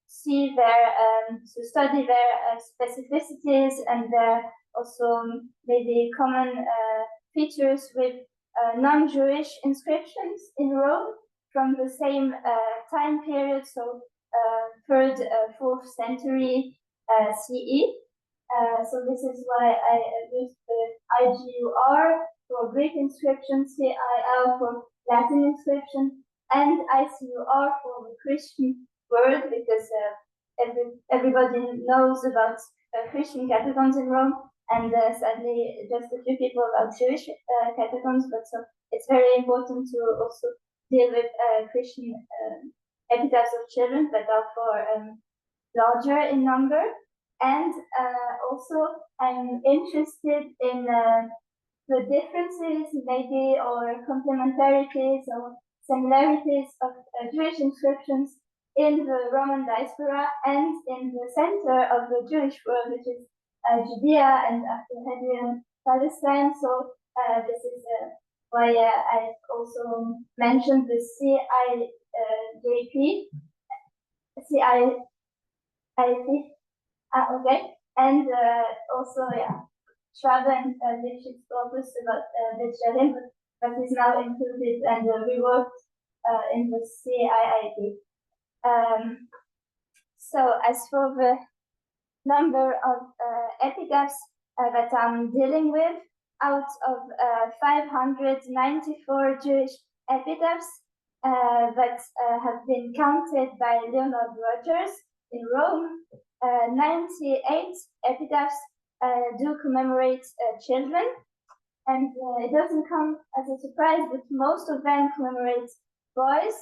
see their to study their specificities and their also maybe common features with non-Jewish inscriptions in Rome from the same time period, so 3rd, 4th century CE. So this is why I used the IGUR for Greek inscription, CIR for Latin inscription, and ICUR for the Christian word, because everybody knows about Christian catacombs in Rome, and sadly just a few people about Jewish catacombs, but so it's very important to also deal with Christian epitaphs of children that are for larger in number. And also I'm interested in the differences maybe or complementarities or similarities of Jewish inscriptions in the Roman diaspora and in the center of the Jewish world, which is Judea and after Palestine. So this is why I also mentioned the CIP, okay, and also Schwabe and Lipschitz focused about Beth-Sherim, but is now included and reworked in the CIID. So as for the number of epitaphs that I'm dealing with, out of 594 Jewish epitaphs that have been counted by Leonard Rogers in Rome, 98 epitaphs do commemorate children, and it doesn't come as a surprise, but most of them commemorate boys,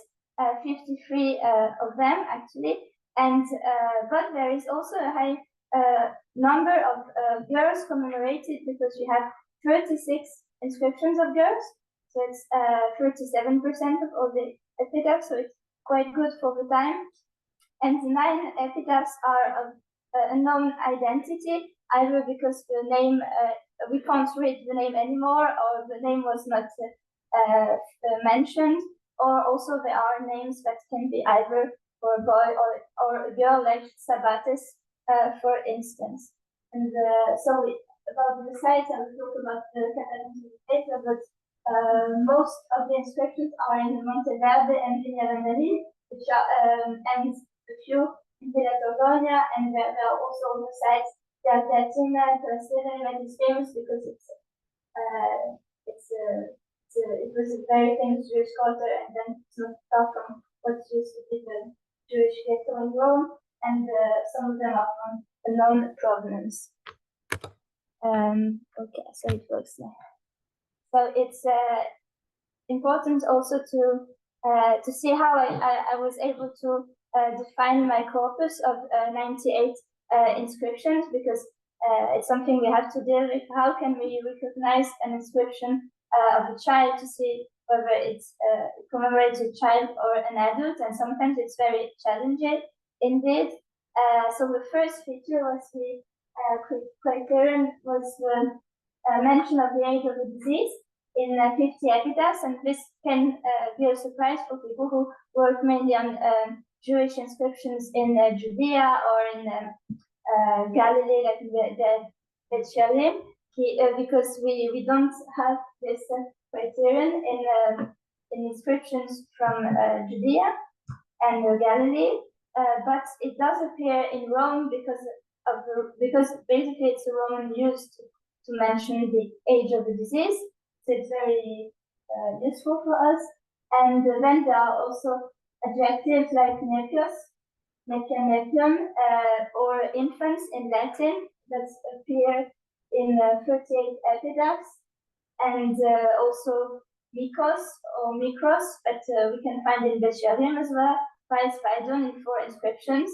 53 of them actually, and but there is also a high number of girls commemorated, because we have 36 inscriptions of girls, so it's 37% of all the epitaphs, so it's quite good for the time. And 9 epitaphs are of unknown identity, either because the name, we can't read the name anymore, or the name was not mentioned, or also there are names that can be either for a boy or a girl, like Sabatis, for instance. And so about the sites, I will talk about the catacombs later, but most of the inscriptions are in Monteverde and Vignale, which are, and a few in Villa Torlonia, and there are also the sites that Latina, Trastevere, is famous because it was a very famous Jewish quarter, and then it's not far from what used to be the Jewish ghetto in Rome, and some of them are from a known provenance. Okay, so it works now. So it's important also to see how I was able to define my corpus of 98 inscriptions, because it's something we have to deal with. How can we recognize an inscription of a child to see whether it commemorates a child or an adult? And sometimes it's very challenging indeed. So the first feature was the criterion was the mention of the age of the disease in 50 epitaphs, and this can be a surprise for people who work mainly on Jewish inscriptions in Judea or in Galilee, like the Beth-Sherim, because we don't have this criterion in inscriptions from Judea and Galilee, but it does appear in Rome because basically it's a Roman use to mention the age of the disease, so it's very useful for us. And then there are also adjectives like nepios, nepium, or infants in Latin that appear in 38 epitaphs, and also mikos or mikros that we can find in Beth-Sherim as well, Phaidon in 4 inscriptions.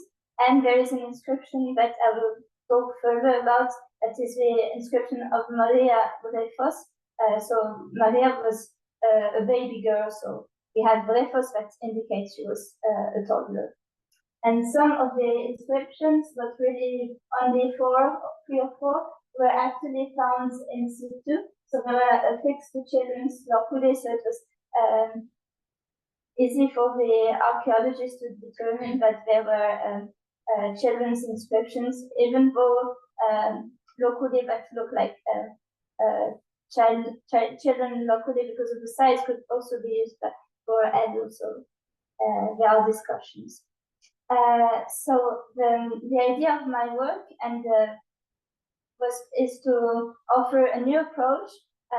And there is an inscription that I will talk further about, that is the inscription of Maria Brephos. So Maria was a baby girl, so we have Brephos that indicates she was a toddler. And some of the inscriptions, but really only 3 or 4, were actually found in situ. So they were affixed to children's loculi, so it was easy for the archaeologists to determine that there were children's inscriptions, even though loculi that look like children locally because of the size could also be used for adults. So there are discussions. So the idea of my work and is to offer a new approach,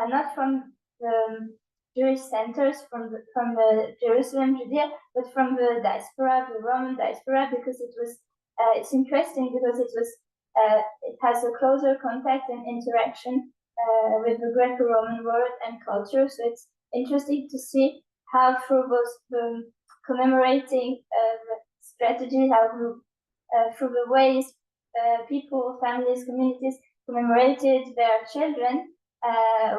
not from the Jewish centers, from the Jerusalem, Judea, but from the diaspora, the Roman diaspora, because it was it's interesting because it has a closer contact and interaction with the Greco-Roman world and culture. So it's interesting to see how through those commemorating strategy, how through the ways people, families, communities commemorated their children,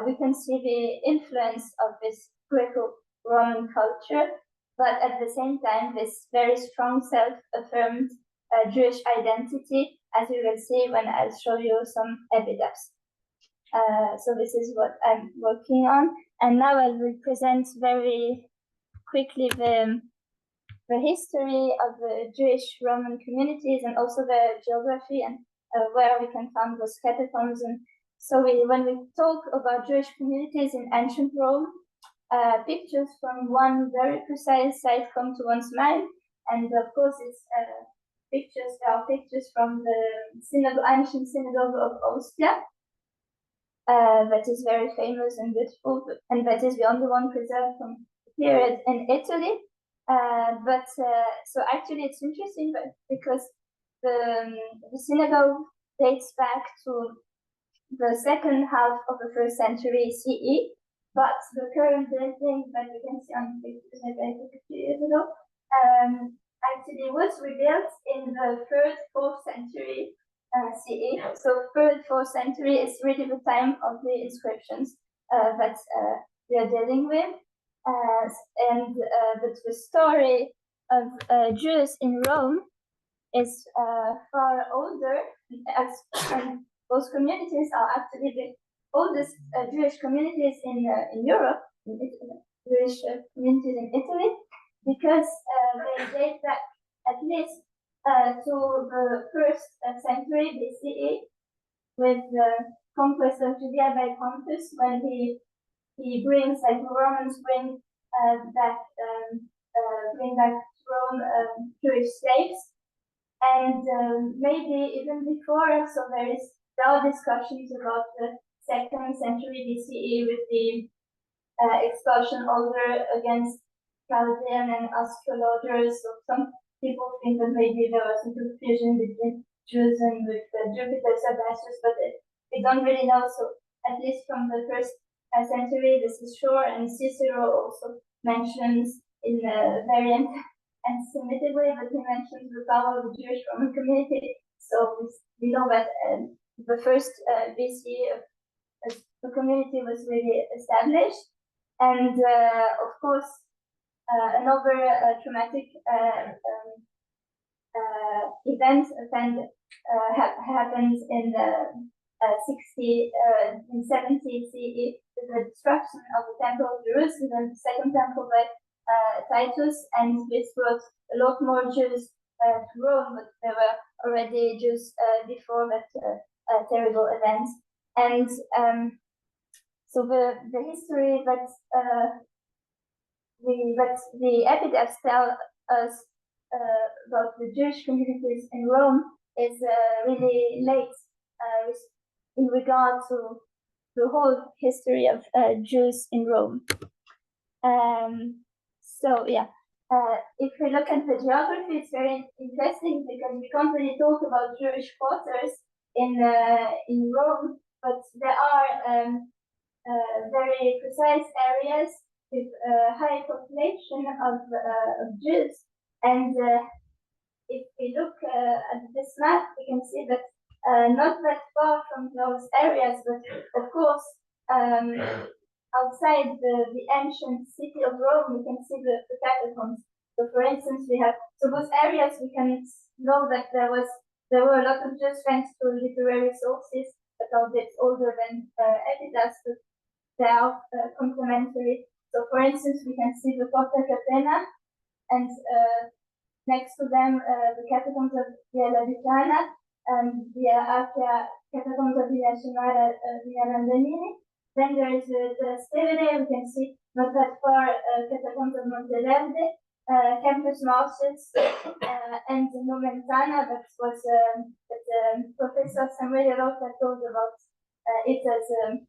we can see the influence of this Greco-Roman culture, but at the same time, this very strong self-affirmed Jewish identity, as you will see when I'll show you some epitaphs. So this is what I'm working on, and now I will present very quickly the history of the Jewish Roman communities and also the geography and where we can find those catacombs. And so when we talk about Jewish communities in ancient Rome, pictures from one very precise site come to one's mind, and of course it's there are pictures from the ancient synagogue of Ostia, that is very famous and beautiful, and that is the only one preserved from the period in Italy. So actually it's interesting because the synagogue dates back to the second half of the 1st century CE, but the current dating that we can see on the pictures that I took a few years ago actually was rebuilt in the 3rd, 4th century CE. So 3rd, 4th century is really the time of the inscriptions that we are dealing with. But the story of Jews in Rome is far older, and those communities are actually the oldest Jewish communities in Europe, Jewish communities in Italy, because they date back at least to the 1st century BCE, with the conquest of Judea by Pontus, when he brings, like the Romans bring back to Rome Jewish slaves, and maybe even before. So there are discussions about the 2nd century BCE with the expulsion order against Chaldean and astrologers. So some people think that maybe there was some confusion between Jews and with Jupiter's advisors, but we don't really know. So at least from the 1st century, this is sure, and Cicero also mentions in a very anti-Semitic way, but he mentions the power of the Jewish Roman community. So we know that the 1st BC the community was really established, and of course another traumatic event happened in 70 CE, with the destruction of the Temple of Jerusalem, the 2nd Temple by Titus, and this brought a lot more Jews to Rome, but there were already Jews before that terrible event. And so the history that the epitaphs tell us about the Jewish communities in Rome is really late in regard to the whole history of Jews in Rome. So yeah, if we look at the geography, it's very interesting because we can't really talk about Jewish quarters in Rome, but there are very precise areas with a high population of Jews. And if we look at this map, we can see that not that far from those areas, but of course, outside the ancient city of Rome, we can see the catacombs. So for instance, we have, so those areas we can know that there were a lot of Jews thanks to literary sources that are a bit older than epitaphs, but they are complementary. So for instance, we can see the Porta Capena, and next to them the catacombs of Via Lucana, and the catacombs of Via Cimara, Via Landamini. Then there is the Stevene, we can see not that far catacombs of Monteverde, Campus Martius, and Nomentana. That was Professor Samuel Rota told about it as a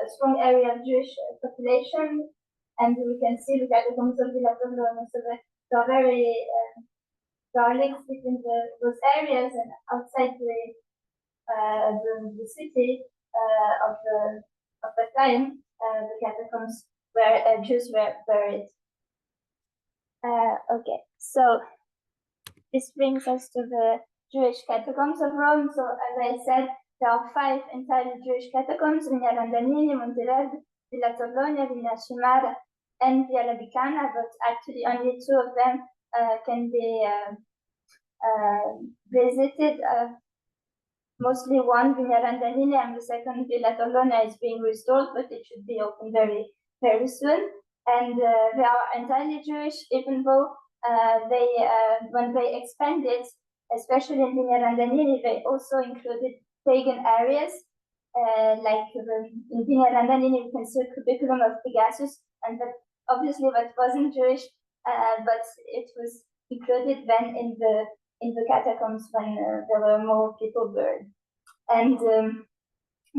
strong area of Jewish population, and we can see the catacombs of Villa Tondone. So they are very links between those areas and outside the city of the time, the catacombs where Jews were buried. Okay, so this brings us to the Jewish catacombs of Rome. So as I said, there are 5 entirely Jewish catacombs: Vigna Landanini, Monteverdi, Villa Torlonia, Vigna Scimara, and Via La Bicana, but actually only 2 of them can be visited. Mostly one, Vigna Landanini, and the second, Villa Torlonia, is being restored, but it should be open very, very soon. And they are entirely Jewish, even though when they expanded, especially in Vigna Landanini, they also included pagan areas. Like in Vigna Landanini, you can see a cubiculum of Pegasus, and that obviously that wasn't Jewish, but it was included then in the catacombs when there were more people buried. And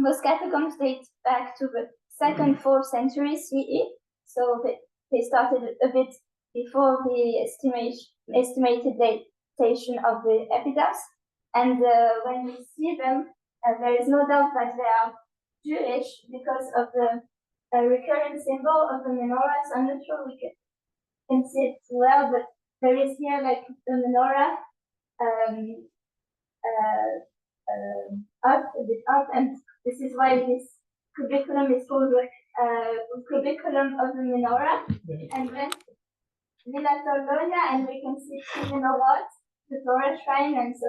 those catacombs date back to the 2nd, 4th century CE. So they started a bit before the estimated datation of the epitaphs. And when we see them, there is no doubt that they are Jewish because of the recurrent symbol of the menorah. So I'm not sure we can see it well, but there is here like the menorah up, a bit up, and this is why this cubiculum is called the cubiculum of the menorah. And then Villa Torlonia, and we can see 2 menorahs, the Torah shrine, and so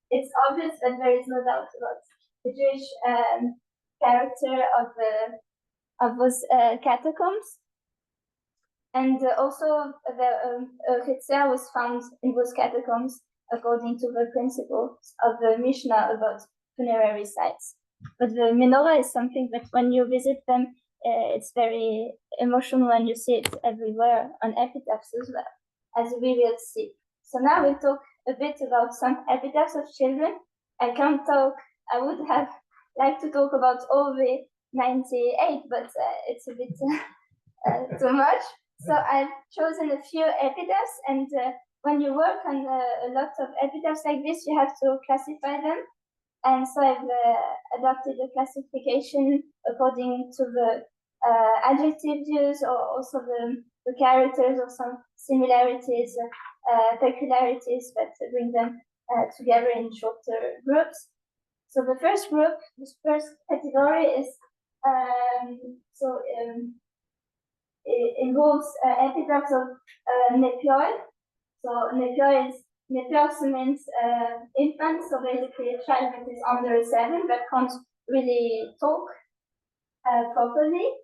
it's obvious that there is no doubt about the Jewish character of those catacombs. And also the Chetzia was found in those catacombs according to the principles of the Mishnah about funerary sites. But the menorah is something that when you visit them, it's very emotional, and you see it everywhere on epitaphs as well, as we will see. So now we'll talk a bit about some epitaphs of children. I would have liked to talk about all the 98, but it's a bit too much. So I've chosen a few epitaphs, and when you work on a lot of epitaphs like this, you have to classify them. And so I've adopted a classification according to the adjective use, or also the characters, or some similarities, peculiarities that bring them together in shorter groups. So the first group, this first category is it involves epitaphs of Nήπιοι. So Nήπιος means infant, so basically a child that is under 7 that can't really talk properly.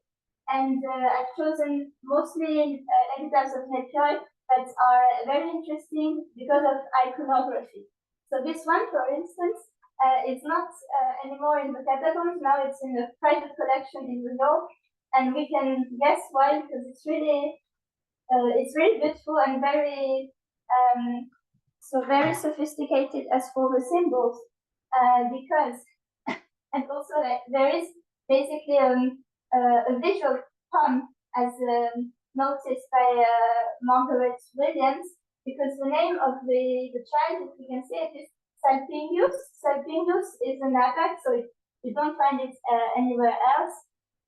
And I've chosen mostly epitaphs of Nήπιοι that are very interesting because of iconography. So this one, for instance, is not anymore in the catacombs. Now it's in a private collection in New York, and we can guess why, because it's really beautiful and very very sophisticated as for the symbols, because and also there is basically a visual pun, as noticed by Margaret Williams, because the name of the child, if you can see it, is Salpingius. Salpingius is an abac, so you don't find it anywhere else,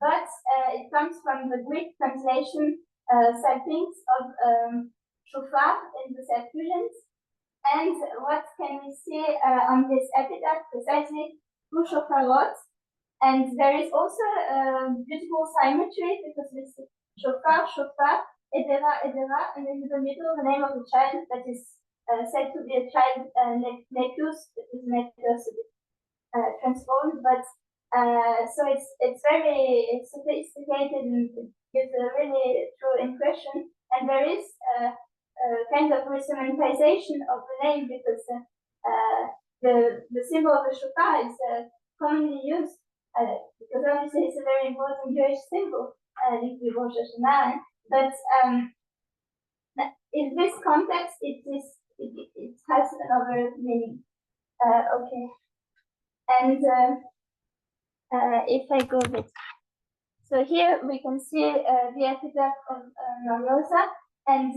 but it comes from the Greek translation Salpinx of shofar in the Septuagint. And what can we see on this epitaph? Precisely 2 shofarot. And there is also beautiful symmetry, because this shofar, edera, and in the middle the name of the child that is said to be a child, Nήπιους, that is Nήπιος a bit transformed, but so it's very sophisticated and gives a really true impression. And there is kind of resemantization of the name, because the symbol of the shofar is commonly used, because obviously it's a very important Jewish symbol, but in this context it has another meaning. Okay, and if I go a bit, so here we can see the epitaph of Rosa. And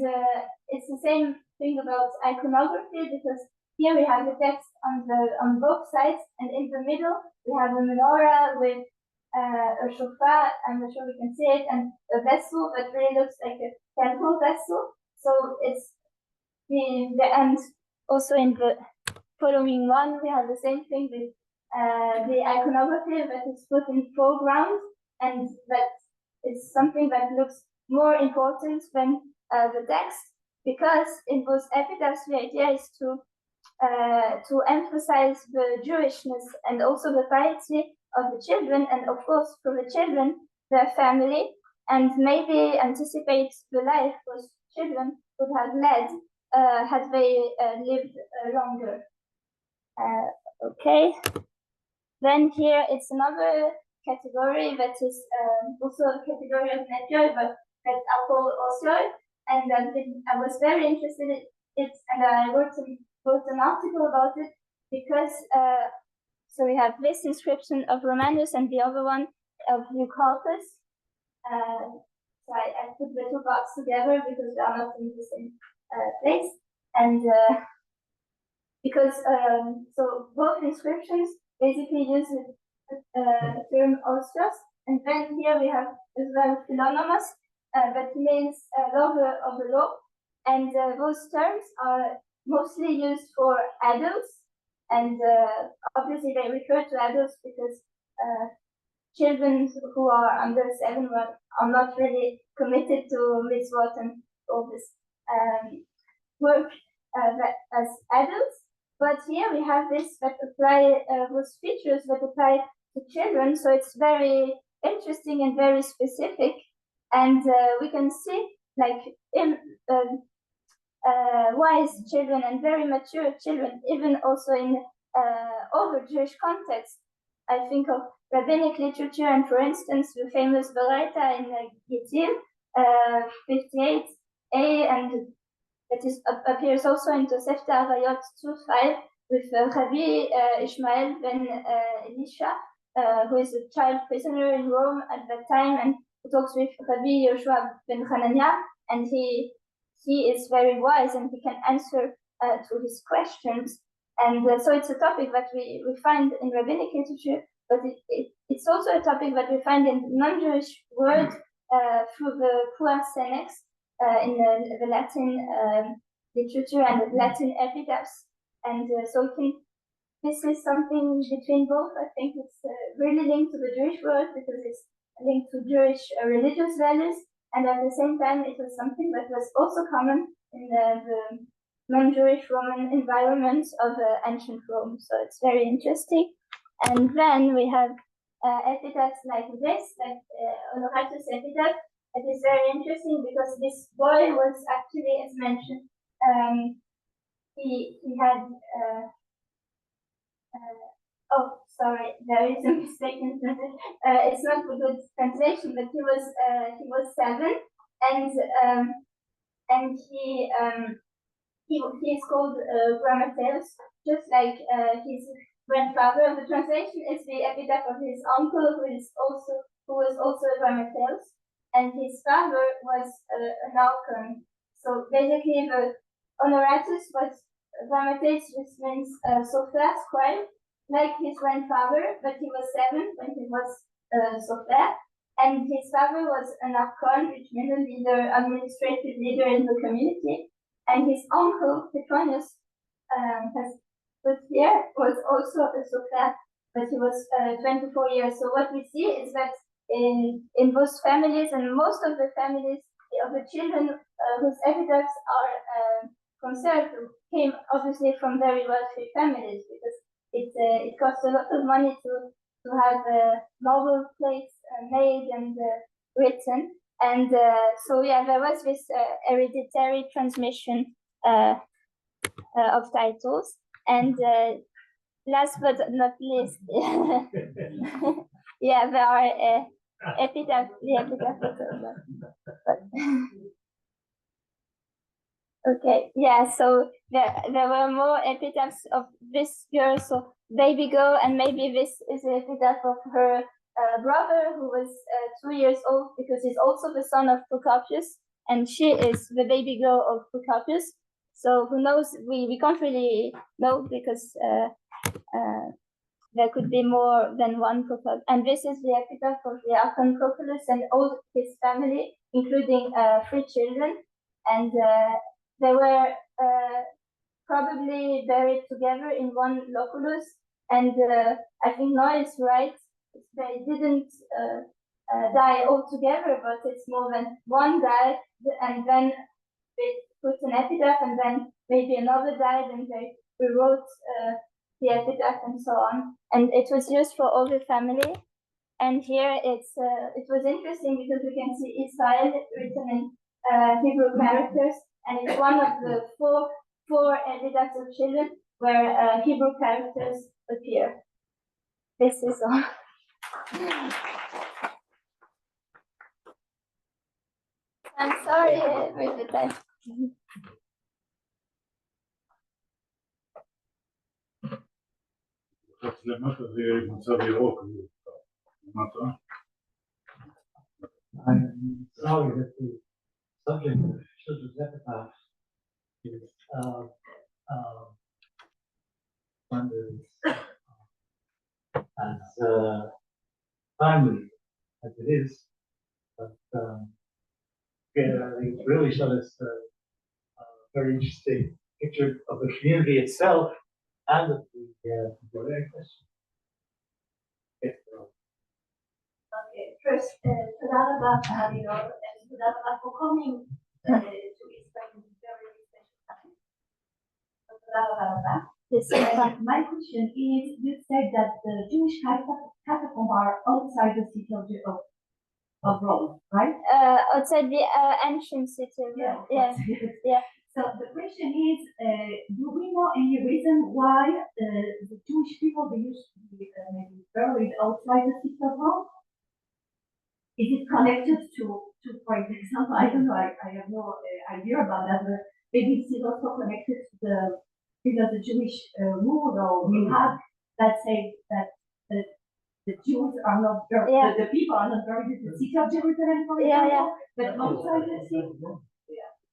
it's the same thing about iconography, because here we have the text on both sides, and in the middle we have a menorah with a shofar. I'm not sure we can see it, and a vessel that really looks like a temple vessel. So it's and also in the following one we have the same thing with the iconography that is put in foreground, and that is something that looks more important than the text, because in those epitaphs the idea is to emphasize the Jewishness and also the piety of the children, and of course for the children, their family, and maybe anticipate the life those children would have led had they lived longer. Okay. Then here it's another category that is also a category of nature, but that are called ōsíων, and I was very interested in it, and I wrote an article about it, because so we have this inscription of Romanus and the other one of Eucarpus. So I put the two parts together because they are not in the same place, and because so both inscriptions basically use the term ōsíos, and then here we have as well philonymous, that means lover of the law, and those terms are mostly used for adults, and obviously they refer to adults because children who are under 7 are not really committed to mitzvot and all this work as adults. But here we have this that apply those features that apply to children, so it's very interesting and very specific, and we can see like in wise children and very mature children, even also in over Jewish context. I think of rabbinic literature, and for instance, the famous Baraita in Gittim 58a, and that is appears also in Tosefta Avayot 2:5 with Rabbi Ishmael ben Elisha, who is a child prisoner in Rome at that time, and he talks with Rabbi Yoshua ben Hananiah, and he is very wise and he can answer to his questions. And so it's a topic that we find in rabbinic literature, but it's also a topic that we find in non-Jewish world through the Puer Senex in the Latin literature and the Latin epitaphs. And so this is something between both. I think it's really linked to the Jewish world because it's linked to Jewish religious values, and at the same time it was something that was also common in the non-Jewish Roman environment of ancient Rome. So it's very interesting. And then we have epitaphs like this, like Honoratus epitaph. It is very interesting because this boy was actually, as mentioned, he had oh, sorry, there is a mistake in translation. It's not a good translation, but he was 7, and he is called Grammateus, just like his grandfather. The translation is the epitaph of his uncle, who was also a Grammateus, and his father was an Alcon. So basically, the Honoratus was Grammateus, which means sophère, scribe, like his grandfather, but he was 7 when he was sophère, and his father was an Archon, which means a leader, administrative leader in the community, and his uncle Petronius has put here was also a sophère, but he was 24 years. So what we see is that in those families, and most of the families of the children whose epitaphs are conserved came obviously from very wealthy families, because it costs a lot of money to have marble plates made and written, and so yeah, there was this hereditary transmission of titles, and last but not least, yeah, there are epitaphs. Okay, yeah, so there were more epitaphs of this girl, so baby girl, and maybe this is the epitaph of her brother, who was 2 years old, because he's also the son of Procopius, and she is the baby girl of Procopius. So who knows? We can't really know because there could be more than one Procopius. And this is the epitaph of the Archon Proculus and all his family, including 3 children. And they were probably buried together in one loculus. And I think Noah is right. They didn't die all together, but it's more than one died, and then they put an epitaph, and then maybe another died, and they rewrote the epitaph and so on. And it was used for all the family. And here it was interesting because we can see Israel written in Hebrew characters, and it's one of the four epitaphs of children where Hebrew characters appear. This is all. I'm sorry with the time. I'm sorry that the subject of children's epitaphs is wonders as timely as it is, but it really showed us a very interesting picture of the community itself and of the question. Okay, first, תודה רבה, Marie-Laure, and תודה רבה for coming to explain this very special time. תודה רבה. My question is, you said that the Jewish catacombs are outside the city of Rome, right? Outside the ancient city. Yeah. So the question is, do we know any reason why the Jewish people they used to be maybe buried outside the city of Rome? Is it connected to, for example, I don't know, I have no idea about that, but maybe it is also connected to the Jewish rule or we have that say that the Jews are not buried, the people are not buried in the city of Jerusalem, for example, but outside the city.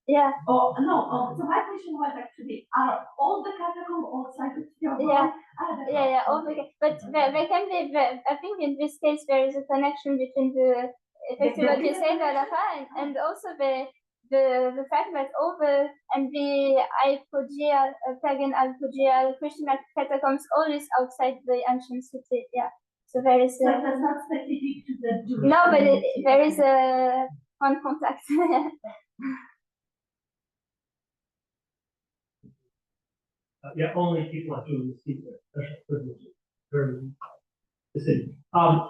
Yeah. Oh no. So my question was actually, are all the catacombs outside the city of Rome? Yeah. All the, but there can be. I think in this case there is a connection between the what you say, the Haifa, and also the fact that all the pagan Alpogea, Christian catacombs, all is outside the ancient city. Yeah. So there is. So that's not specific to the Jewish. No, but there is a one contact. Yeah, only people are doing this secret, special privileges, very the city.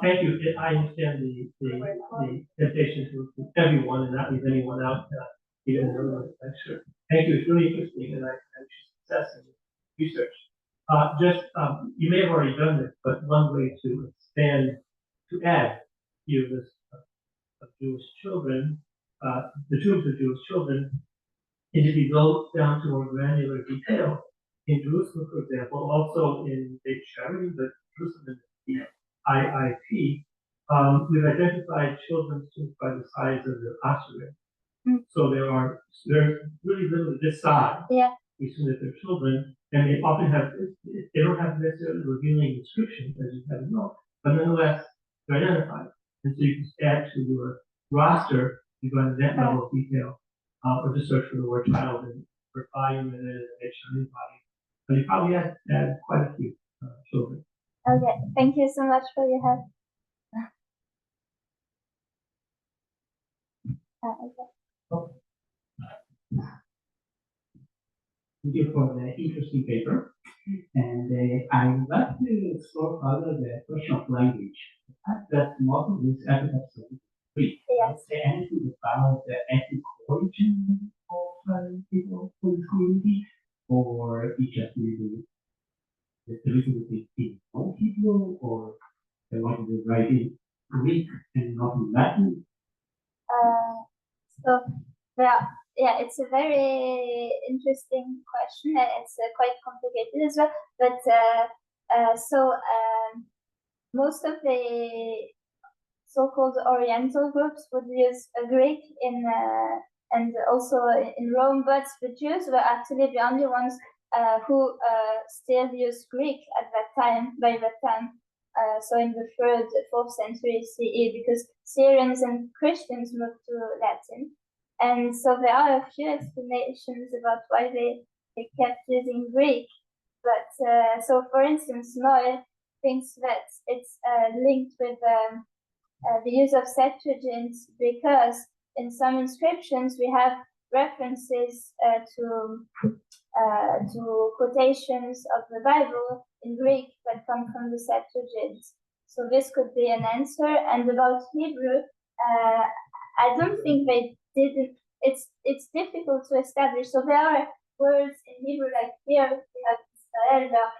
Thank you. I understand the temptation to everyone and not leave anyone out, even though the lecture. Thank you. It's really interesting, and I wish you success in research. You may have already done this, but one way to expand, to add to your list of Jewish children, the tombs of Jewish children, is if you go down to more granular detail. In Jerusalem, for example, also in Beit Sharim, but Jerusalem is the IIP, we've identified children's tombs by the size of the ossuary. So there's really little this size. Yeah. We assume that they're children, and they often have, they don't have necessarily revealing inscriptions, as you have known, but nonetheless, they're identified. And so you can add to your roster, you go into that level of detail, or just search for the word child and for volume and then Beit Sharim body. But you probably had quite a few children. Okay, thank you so much for your help. Thank you for the interesting paper. And I would like to explore further the question of language. The fact that most of these epitaphs are Greek. Yes. Say anything about the ethnic origin of people from this community, or it just maybe the reason that they speak no Hebrew, or they want to write in Greek and not in Latin? It's a very interesting question, and it's quite complicated as well. But most of the so-called Oriental groups would use Greek in and also in Rome. But the Jews were actually the only ones who still used Greek at that time, by that time. So in the 3rd, 4th century CE, because Syrians and Christians moved to Latin. And so there are a few explanations about why they kept using Greek. But so for instance, Moll thinks that it's linked with the use of Septuagint, because in some inscriptions we have references to quotations of the Bible in Greek that come from the Septuagint. So this could be an answer. And about Hebrew, I don't think they didn't. It's difficult to establish. So there are words in Hebrew, like here we have Israel,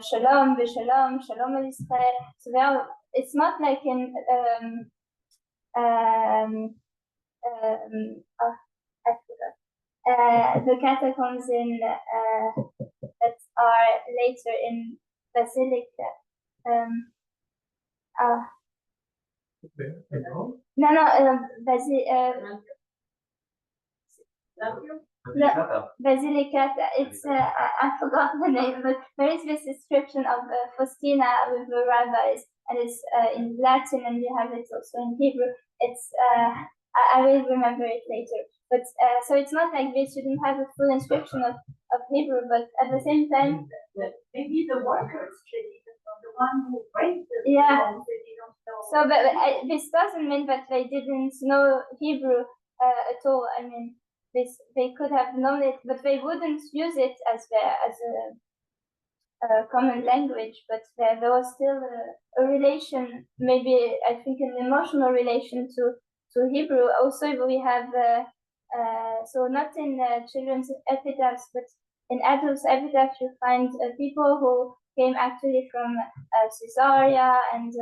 Shalom, Shalom, Shalom al Israel. So there are, it's not like in I forgot. The catacombs in that are later in Basilica. Basilicata. It's I forgot the name, but there is this inscription of Faustina with the rabbis, and it's in Latin, and you have it also in Hebrew. It's I will remember it later. But so it's not like they shouldn't have a full inscription of Hebrew, but at the same time, maybe the workers from the one who raised the yeah. they don't know. So, but this doesn't mean that they didn't know Hebrew at all. I mean, they could have known it, but they wouldn't use it as a common language. But there was still a relation, maybe I think an emotional relation to Hebrew. Also, we have so not in children's epitaphs, but in adults' epitaphs, you find people who came actually from Caesarea and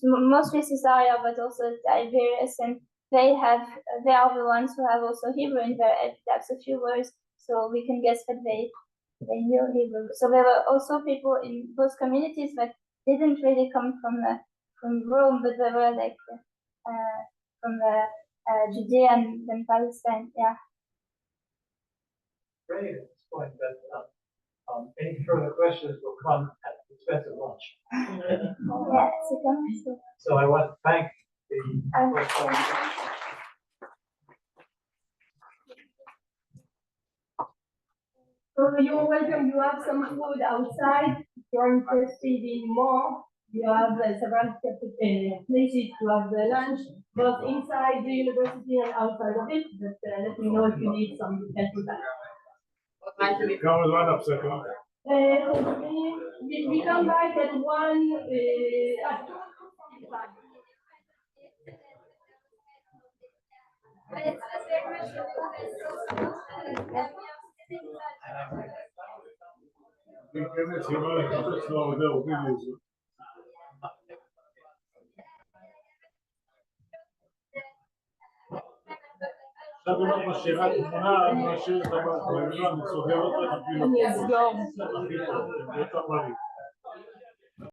mostly Caesarea, but also Tiberias, and they are the ones who have also Hebrew in their epitaphs, a few words, so we can guess that they knew Hebrew. So there were also people in those communities that didn't really come from Rome, but they were like from Judea and then Palestine. Yeah. Great at this point, but any further questions will come at the expense of lunch. Yeah, so I want to thank the. So you're welcome. You have some food outside. If you're interested in more, you have several places to have the lunch, both inside the university and outside of it. But let me know if you need some help. We come back at 1. עכשיו משאירה תמונה, אני משאיר את המעט, אני סוגר אותה, אני סוגר אותה,